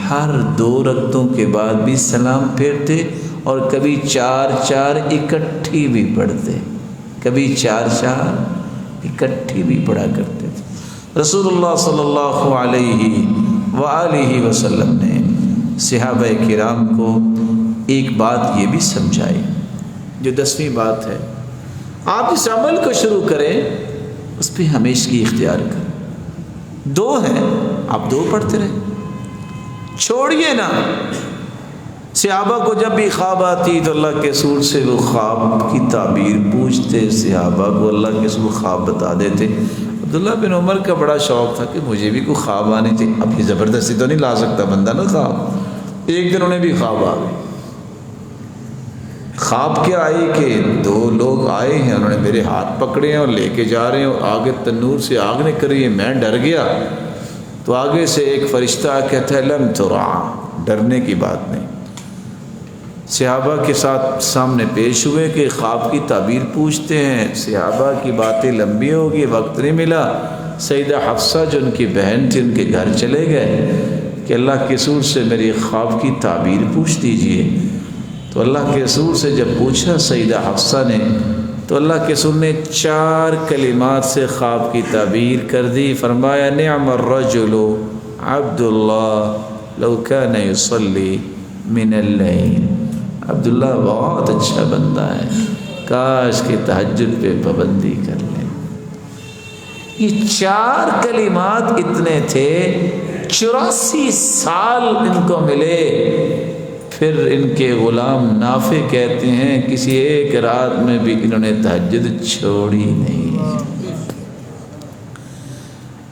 ہر 2 رکعتوں کے بعد بھی سلام پھیرتے، اور کبھی 4 اکٹھی بھی پڑھتے، کبھی 4 اکٹھی بھی پڑھا کرتے تھے۔ رسول اللہ صلی اللہ علیہ وآلہ وسلم نے صحابہ کرام کو ایک بات یہ بھی سمجھائی، جو 10ویں بات ہے، آپ اس عمل کو شروع کریں، اس پہ ہمیشگی اختیار کریں۔ 2 ہیں، آپ 2 پڑھتے رہیں، چھوڑیے نا۔ صحابہ کو جب بھی خواب آتی تو اللہ کے رسول سے وہ خواب کی تعبیر پوچھتے، صحابہ کو اللہ کے رسول خواب بتا دیتے۔ عبداللہ بن عمر کا بڑا شوق تھا کہ مجھے بھی کوئی خواب آنے تھے، اب یہ زبردستی تو نہیں لا سکتا بندہ نا خواب۔ ایک دن انہیں بھی خواب آ گئے۔ خواب کیا آئی کہ 2 لوگ آئے ہیں، انہوں نے میرے ہاتھ پکڑے ہیں اور لے کے جا رہے ہیں، اور آگے تنور سے آگ نکل رہی ہے، میں ڈر گیا۔ تو آگے سے ایک فرشتہ کہتا ہے لم ترع، ڈرنے کی بات نہیں۔ صحابہ کے ساتھ سامنے پیش ہوئے کہ خواب کی تعبیر پوچھتے ہیں، صحابہ کی باتیں لمبی ہوگی، وقت نہیں ملا۔ سیدہ حفصہ جو ان کی بہن تھی، ان کے گھر چلے گئے کہ اللہ کے رسول سے میری خواب کی تعبیر پوچھ دیجئے۔ تو اللہ کے رسول سے جب پوچھا سیدہ حفصہ نے، تو اللہ کے رسول نے 4 کلمات سے خواب کی تعبیر کر دی۔ فرمایا نعم الرجل عبد اللہ لو کان یصلی من اللیل، عبداللہ بہت اچھا بندہ ہے، کاش کہ تہجد پہ پابندی کر لیں۔ یہ 4 کلمات اتنے تھے، 84 سال ان کو ملے۔ پھر ان کے غلام نافع کہتے ہیں کسی ایک رات میں بھی انہوں نے تہجد چھوڑی نہیں۔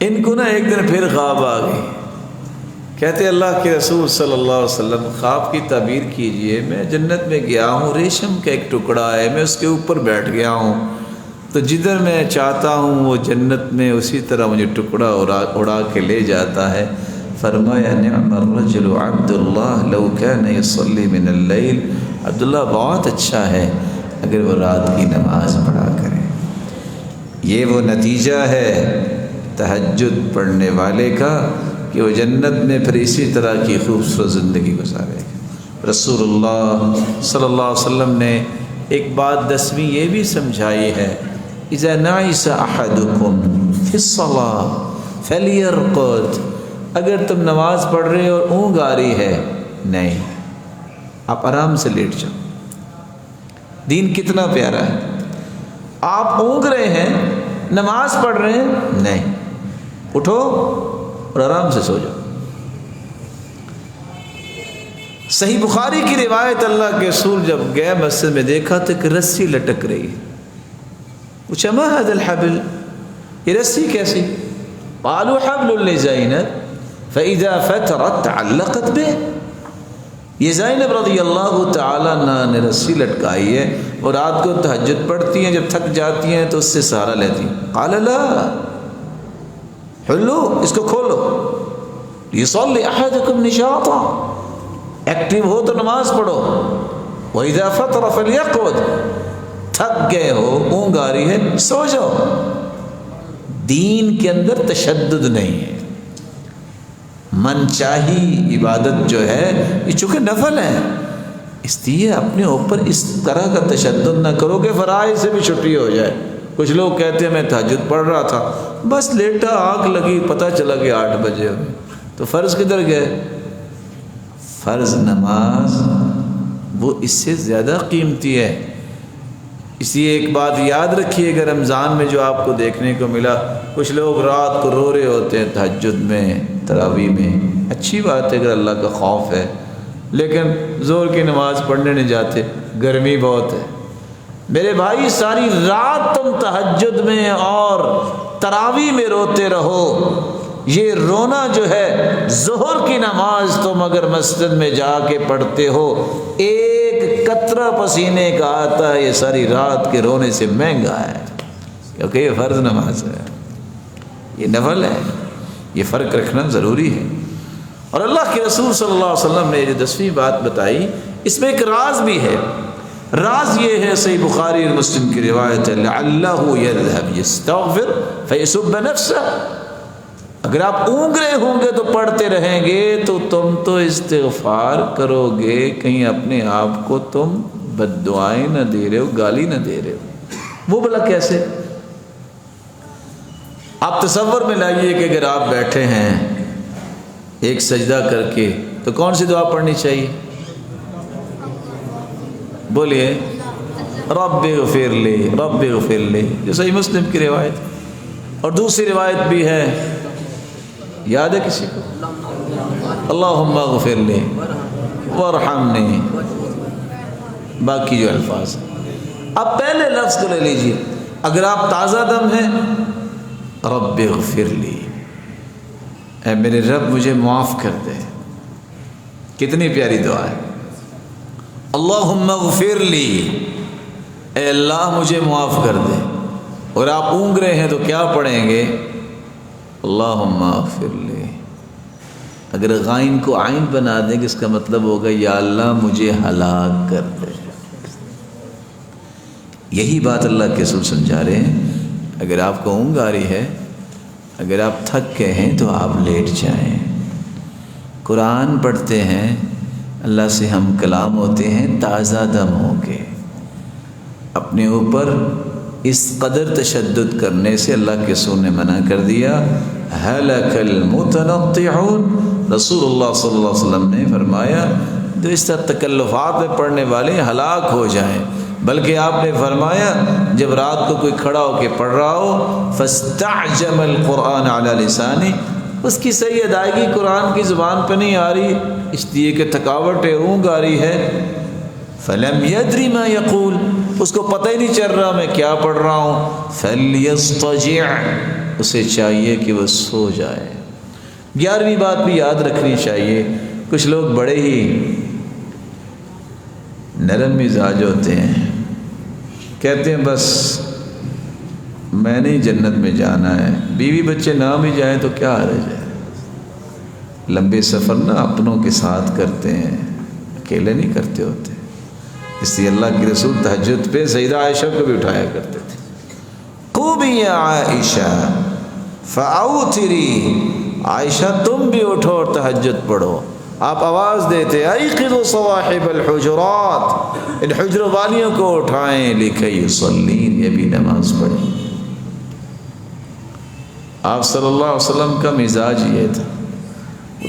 ان کو نا ایک دن پھر خواب آ گئی، کہتے اللہ کے رسول صلی اللہ علیہ وسلم خواب کی تعبیر کیجئے، میں جنت میں گیا ہوں، ریشم کا ایک ٹکڑا ہے، میں اس کے اوپر بیٹھ گیا ہوں، تو جدھر میں چاہتا ہوں وہ جنت میں اسی طرح مجھے ٹکڑا اڑا کے لے جاتا ہے۔ فرمایا نعم الرجل عبد اللہ لو کان یصلی من اللیل، عبداللہ بہت اچھا ہے اگر وہ رات کی نماز پڑھا کرے۔ یہ وہ نتیجہ ہے تہجد پڑھنے والے کا کہ وہ جنت میں پھر اسی طرح کی خوبصورت زندگی گزارے گا۔ رسول اللہ صلی اللہ علیہ وسلم نے ایک بات 10ویں یہ بھی سمجھائی ہے، اذا نعس احدکم فی الصلاۃ فلیرقد، اگر تم نماز پڑھ رہے ہو اور اونگ آ رہی ہے، نہیں، آپ آرام سے لیٹ جاؤ۔ دین کتنا پیارا ہے، آپ اونگ رہے ہیں، نماز پڑھ رہے ہیں، نہیں، اٹھو اور آرام سے سو جاؤ۔ صحیح بخاری کی روایت، اللہ کے رسول جب گئے مسجد میں دیکھا تو کہ رسی لٹک رہی ہے، پوچھا ما هذا الحبل، یہ رسی کیسی؟ قالوا حبل لزینب فاذا فترت تعلقت به، یہ زینب رضی اللہ تعالیٰ عنہ نے رسی لٹکائی ہے، اور رات کو تہجد پڑھتی ہیں، جب تھک جاتی ہیں تو اس سے سہارا لیتی ہیں۔ قال لا، حلو، اس کو کھولو، یصلی احدکم نشاطا، ایکٹیو ہو تو نماز پڑھو. وَإِذَا فَطَرَ فَلْيَقْعُدْ، تھک گئے ہو، اونگ آ رہی ہے، سو جاؤ. دین کے اندر تشدد نہیں ہے. من چاہی عبادت جو ہے یہ چونکہ نفل ہے، اس لیے اپنے اوپر اس طرح کا تشدد نہ کرو کہ فرائض سے بھی چھٹی ہو جائے. کچھ لوگ کہتے ہیں میں تہجد پڑھ رہا تھا، بس لیٹا، آنکھ لگی، پتہ چلا کہ 8 بجے ہوئے، تو فرض کدھر گئے؟ فرض نماز وہ اس سے زیادہ قیمتی ہے. اس لیے ایک بات یاد رکھیے کہ رمضان میں جو آپ کو دیکھنے کو ملا، کچھ لوگ رات کو رو رہے ہوتے ہیں تہجد میں، تراویح میں. اچھی بات ہے اگر اللہ کا خوف ہے، لیکن زور کی نماز پڑھنے نہیں جاتے، گرمی بہت ہے. میرے بھائی ساری رات تم تہجد میں اور تراویح میں روتے رہو. یہ رونا جو ہے، ظہر کی نماز تم اگر مسجد میں جا کے پڑھتے ہو، ایک قطرہ پسینے کا آتا ہے، یہ ساری رات کے رونے سے مہنگا ہے، کیونکہ یہ فرض نماز ہے، یہ نفل ہے. یہ فرق رکھنا ضروری ہے. اور اللہ کے رسول صلی اللہ علیہ وسلم نے جو 10ویں بات بتائی، اس میں ایک راز بھی ہے. راز یہ ہے، صحیح بخاری اور مسلم کی روایت ہے، لعلہ یذهب یستغفر فیسب نفسہ. اگر آپ اونگ رہے ہوں گے تو پڑھتے رہیں گے تو تم تو استغفار کرو گے، کہیں اپنے آپ کو تم بد دعائیں نہ دے رہے ہو، گالی نہ دے رہے ہو. وہ بھلا کیسے؟ آپ تصور میں لائیے کہ اگر آپ بیٹھے ہیں ایک سجدہ کر کے تو کون سی دعا پڑھنی چاہیے؟ بولیے، رب اغفر لی، رب اغفر لی، جو صحیح مسلم کی روایت. اور دوسری روایت بھی ہے، یاد ہے کسی کو؟ اللہم اغفر لی وارحمنی، باقی جو الفاظ ہیں. اب پہلے لفظ کو لے لیجیے. اگر آپ تازہ دم ہیں، رب اغفر لی، اے میرے رب مجھے معاف کر دے. کتنی پیاری دعا ہے. اللہم اغفر لی، اے اللہ مجھے معاف کر دے. اور آپ اونگ رہے ہیں تو کیا پڑھیں گے؟ اللہم اغفر لی. اگر غائن کو عین بنا دیں کہ اس کا مطلب ہوگا یا اللہ مجھے ہلاک کر دے. یہی بات اللہ کے رسول سمجھا رہے ہیں. اگر آپ کو اونگ آ رہی ہے، اگر آپ تھک گئے ہیں تو آپ لیٹ جائیں. قرآن پڑھتے ہیں، اللہ سے ہم کلام ہوتے ہیں تازہ دم ہو کے. اپنے اوپر اس قدر تشدد کرنے سے اللہ کے رسول نے منع کر دیا. ہلک المتنطعون، رسول اللہ صلی اللہ علیہ وسلم نے فرمایا جو اس طرح تکلفات میں پڑھنے والے ہلاک ہو جائیں. بلکہ آپ نے فرمایا جب رات کو کوئی کھڑا ہو کے پڑھ رہا ہو، فاستعجم القرآن علی لسانی، اس کی صحیح ادائیگی قرآن کی زبان پہ نہیں آ رہی، اس لیے کہ تھکاوٹ ہے، اونگ آ رہی ہے. فلم یدری ما یقول، اس کو پتہ ہی نہیں چل رہا میں کیا پڑھ رہا ہوں. فلیضطجع، اسے چاہیے کہ وہ سو جائے. 11ویں بات بھی یاد رکھنی چاہیے. کچھ لوگ بڑے ہی نرم مزاج ہوتے ہیں، کہتے ہیں بس میں نہیں جنت میں جانا ہے، بیوی بچے نہ بھی جائیں تو کیا حرج ہے. لمبے سفر نہ اپنوں کے ساتھ کرتے ہیں، اکیلے نہیں کرتے ہوتے. اس لیے اللہ کے رسول تہجد پہ سیدہ عائشہ کو بھی اٹھایا کرتے تھے. قومی یا عائشہ فاوتری، عائشہ تم بھی اٹھو اور تہجد پڑھو. آپ آواز دیتے ایقظوا صواحب الحجرات، ان حجروں والیوں کو اٹھائیں، لکھی یصلین، یہ بھی نماز پڑھیں. آپ صلی اللہ علیہ وسلم کا مزاج یہ تھا.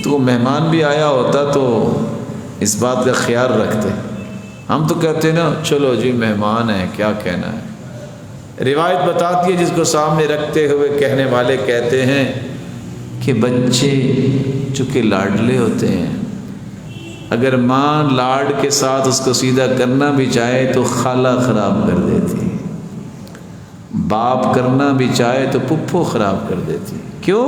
تو مہمان بھی آیا ہوتا تو اس بات کا خیال رکھتے. ہم تو کہتے ہیں نا چلو جی مہمان ہیں کیا کہنا ہے. روایت بتاتی ہے جس کو سامنے رکھتے ہوئے کہنے والے کہتے ہیں کہ بچے چونکہ لاڈلے ہوتے ہیں، اگر ماں لاڈ کے ساتھ اس کو سیدھا کرنا بھی چاہے تو خالہ خراب کر دیتی، باپ کرنا بھی چاہے تو پھپھو خراب کر دیتی. کیوں؟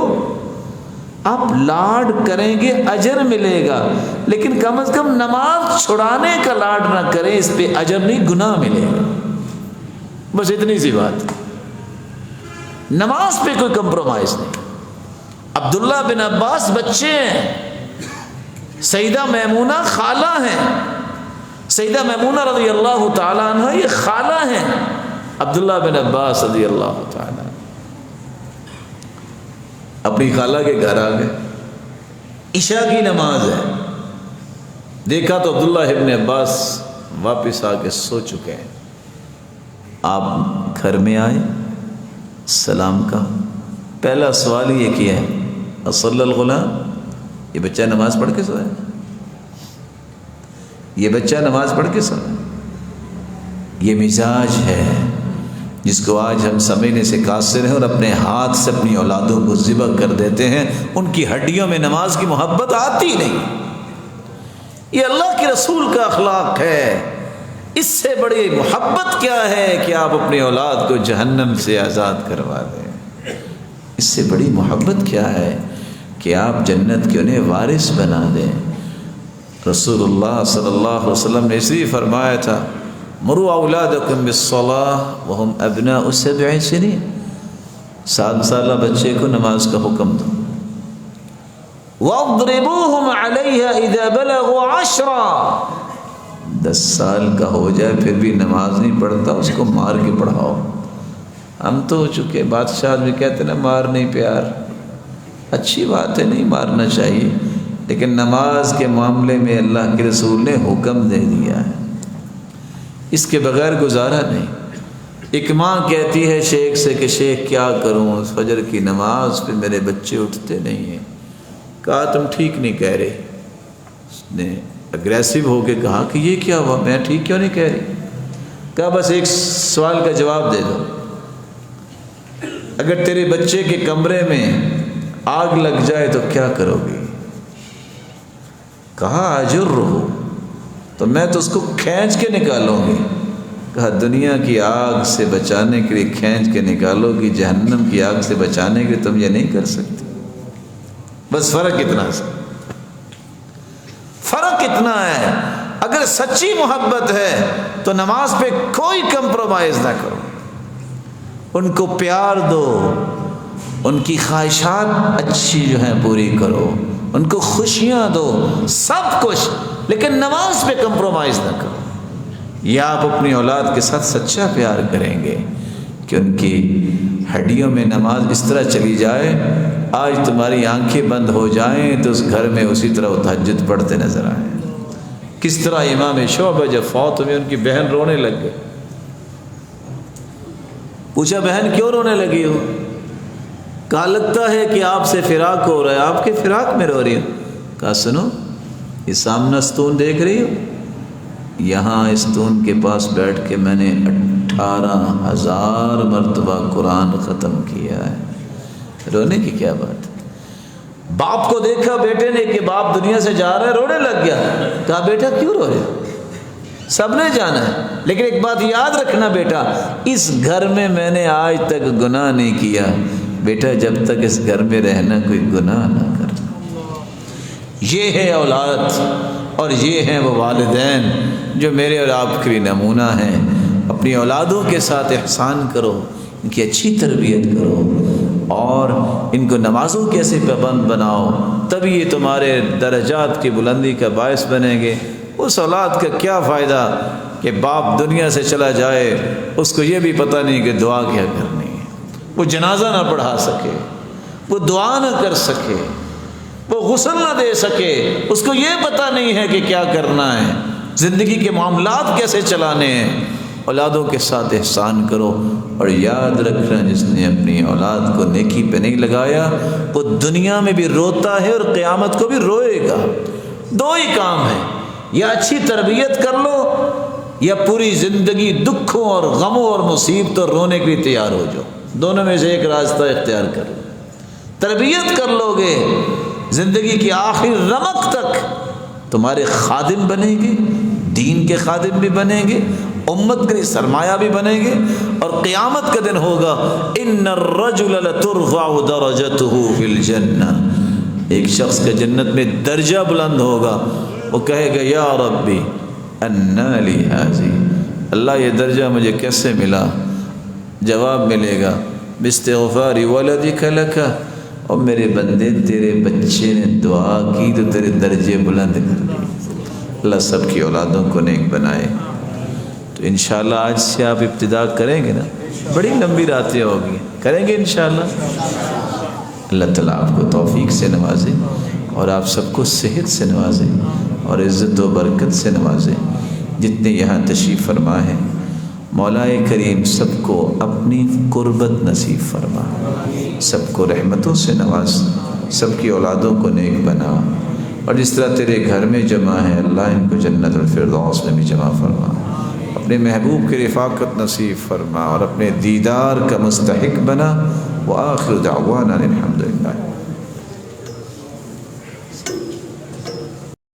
آپ لاڈ کریں گے اجر ملے گا، لیکن کم از کم نماز چھڑانے کا لاڈ نہ کریں، اس پہ اجر نہیں گناہ ملے گا. بس اتنی سی بات. نماز پہ کوئی کمپرومائز نہیں. عبداللہ بن عباس بچے ہیں، سیدہ میمونہ خالہ ہیں، سیدہ میمونہ رضی اللہ تعالیٰ عنہ یہ خالہ ہیں عبداللہ بن عباس رضی اللہ تعالیٰ عنہ۔ اپنی خالہ کے گھر آ گئے، عشاء کی نماز ہے، دیکھا تو عبداللہ ابن عباس واپس آ کے سو چکے ہیں۔ آپ گھر میں آئے، سلام کا پہلا سوال یہ کیا ہے، اصلی الغلام، یہ بچہ نماز پڑھ کے سویا، یہ بچہ نماز پڑھ کے سویا۔ یہ مزاج ہے جس کو آج ہم سمجھنے سے قاصر ہیں اور اپنے ہاتھ سے اپنی اولادوں کو ذبح کر دیتے ہیں، ان کی ہڈیوں میں نماز کی محبت آتی نہیں۔ یہ اللہ کے رسول کا اخلاق ہے، اس سے بڑی محبت کیا ہے کہ آپ اپنی اولاد کو جہنم سے آزاد کروا دیں؟ اس سے بڑی محبت کیا ہے کہ آپ جنت کے انہیں وارث بنا دیں۔ رسول اللہ صلی اللہ علیہ وسلم نے اس لیے فرمایا تھا، مروا اولادکم بالصلاۃ وہم ابناء 7 سنین، 7 سالہ بچے کو نماز کا حکم دو۔ وَاضْرِبُوهُمْ عَلَيْهَا إِذَا بَلَغُوا 10، 10 سال کا ہو جائے پھر بھی نماز نہیں پڑھتا، اس کو مار کے پڑھاؤ۔ ہم تو ہو چکے، بادشاہ بھی کہتے ہیں نا مار نہیں پیار، اچھی بات ہے، نہیں مارنا چاہیے، لیکن نماز کے معاملے میں اللہ کے رسول نے حکم دے دیا ہے، اس کے بغیر گزارا نہیں۔ ایک ماں کہتی ہے شیخ سے کہ شیخ کیا کروں، فجر کی نماز پہ میرے بچے اٹھتے نہیں ہیں۔ کہا تم ٹھیک نہیں کہہ رہے۔ اس نے اگریسو ہو کے کہا کہ یہ کیا ہوا، میں ٹھیک کیوں نہیں کہہ رہی؟ کہا بس ایک سوال کا جواب دے دو، اگر تیرے بچے کے کمرے میں آگ لگ جائے تو کیا کرو گی؟ کہا اجرہ، تو میں تو اس کو کھینچ کے نکالوں گی۔ کہا دنیا کی آگ سے بچانے کے لیے کھینچ کے نکالو گی، جہنم کی آگ سے بچانے کے لیے تم یہ نہیں کر سکتی۔ بس فرق اتنا ہے، فرق اتنا ہے۔ اگر سچی محبت ہے تو نماز پہ کوئی کمپرومائز نہ کرو، ان کو پیار دو، ان کی خواہشات اچھی جو ہیں پوری کرو، ان کو خوشیاں دو، سب کچھ، لیکن نماز پہ کمپرومائز نہ کرو۔ یا آپ اپنی اولاد کے ساتھ سچا پیار کریں گے کہ ان کی ہڈیوں میں نماز اس طرح چلی جائے، آج تمہاری آنکھیں بند ہو جائیں تو اس گھر میں اسی طرح وہ تہجد پڑھتے نظر آئیں۔ کس طرح امام شعبہ جب فوت ہوئے ان کی بہن رونے لگ گئی، پوچھا بہن کیوں رونے لگی ہو؟ کہا لگتا ہے کہ آپ سے فراق ہو رہا ہے، آپ کے فراق میں رو رہی ہوں۔ کہا سنو، یہ سامنے ستون دیکھ رہی ہو، یہاں ستون کے پاس بیٹھ کے میں نے 18,000 مرتبہ قرآن ختم کیا ہے۔ رونے کی کیا بات ہے؟ باپ کو دیکھا بیٹے نے کہ باپ دنیا سے جا رہا ہے، رونے لگ گیا۔ کہا بیٹا کیوں رو رہے ہو؟ سب نے جانا ہے، لیکن ایک بات یاد رکھنا بیٹا، اس گھر میں میں نے آج تک گناہ نہیں کیا، بیٹا جب تک اس گھر میں رہنا کوئی گناہ نہ کرنا۔ یہ ہے اولاد اور یہ ہیں وہ والدین جو میرے اور آپ کے بھی نمونہ ہیں۔ اپنی اولادوں کے ساتھ احسان کرو، ان کی اچھی تربیت کرو اور ان کو نمازوں کے ایسے پابند بناؤ، تبھی یہ تمہارے درجات کی بلندی کا باعث بنیں گے۔ اس اولاد کا کیا فائدہ کہ باپ دنیا سے چلا جائے، اس کو یہ بھی پتہ نہیں کہ دعا کیا کرنی ہے، وہ جنازہ نہ پڑھا سکے، وہ دعا نہ کر سکے، وہ غسل نہ دے سکے، اس کو یہ پتہ نہیں ہے کہ کیا کرنا ہے، زندگی کے معاملات کیسے چلانے ہیں۔ اولادوں کے ساتھ احسان کرو، اور یاد رکھنا جس نے اپنی اولاد کو نیکی پہ نہیں لگایا وہ دنیا میں بھی روتا ہے اور قیامت کو بھی روئے گا۔ دو ہی کام ہیں، یا اچھی تربیت کر لو یا پوری زندگی دکھوں اور غموں اور مصیبتوں رونے کے لیے تیار ہو جاؤ، دونوں میں سے ایک راستہ اختیار کر لو۔ تربیت کر لو گے، زندگی کی آخری رمق تک تمہارے خادم بنیں گے، دین کے خادم بھی بنیں گے، امت کے لیے سرمایہ بھی بنیں گے، اور قیامت کا دن ہوگا ان الرجل لترفع درجته فی الجنہ، ایک شخص کا جنت میں درجہ بلند ہوگا، وہ کہے گا یا ربی انا لی ھذی، اللہ یہ درجہ مجھے کیسے ملا؟ جواب ملے گا باستغفار ولدک لک اور میرے بندے تیرے بچے نے دعا کی تو تیرے درجے بلند کر دیے۔ اللہ سب کی اولادوں کو نیک بنائے۔ تو انشاءاللہ آج سے آپ ابتدا کریں گے نا، بڑی لمبی راتیں ہوگی، کریں گے انشاءاللہ۔ اللہ تعالیٰ آپ کو توفیق سے نوازے اور آپ سب کو صحت سے نوازے اور عزت و برکت سے نوازے۔ جتنے یہاں تشریف فرما ہے مولا کریم سب کو اپنی قربت نصیب فرما، سب کو رحمتوں سے نواز، سب کی اولادوں کو نیک بنا، اور جس طرح تیرے گھر میں جمع ہے اللہ ان کو جنت الفردوس میں بھی جمع فرما، اپنے محبوب کی رفاقت نصیب فرما اور اپنے دیدار کا مستحق بنا۔ وآخر دعوانا الحمدللہ۔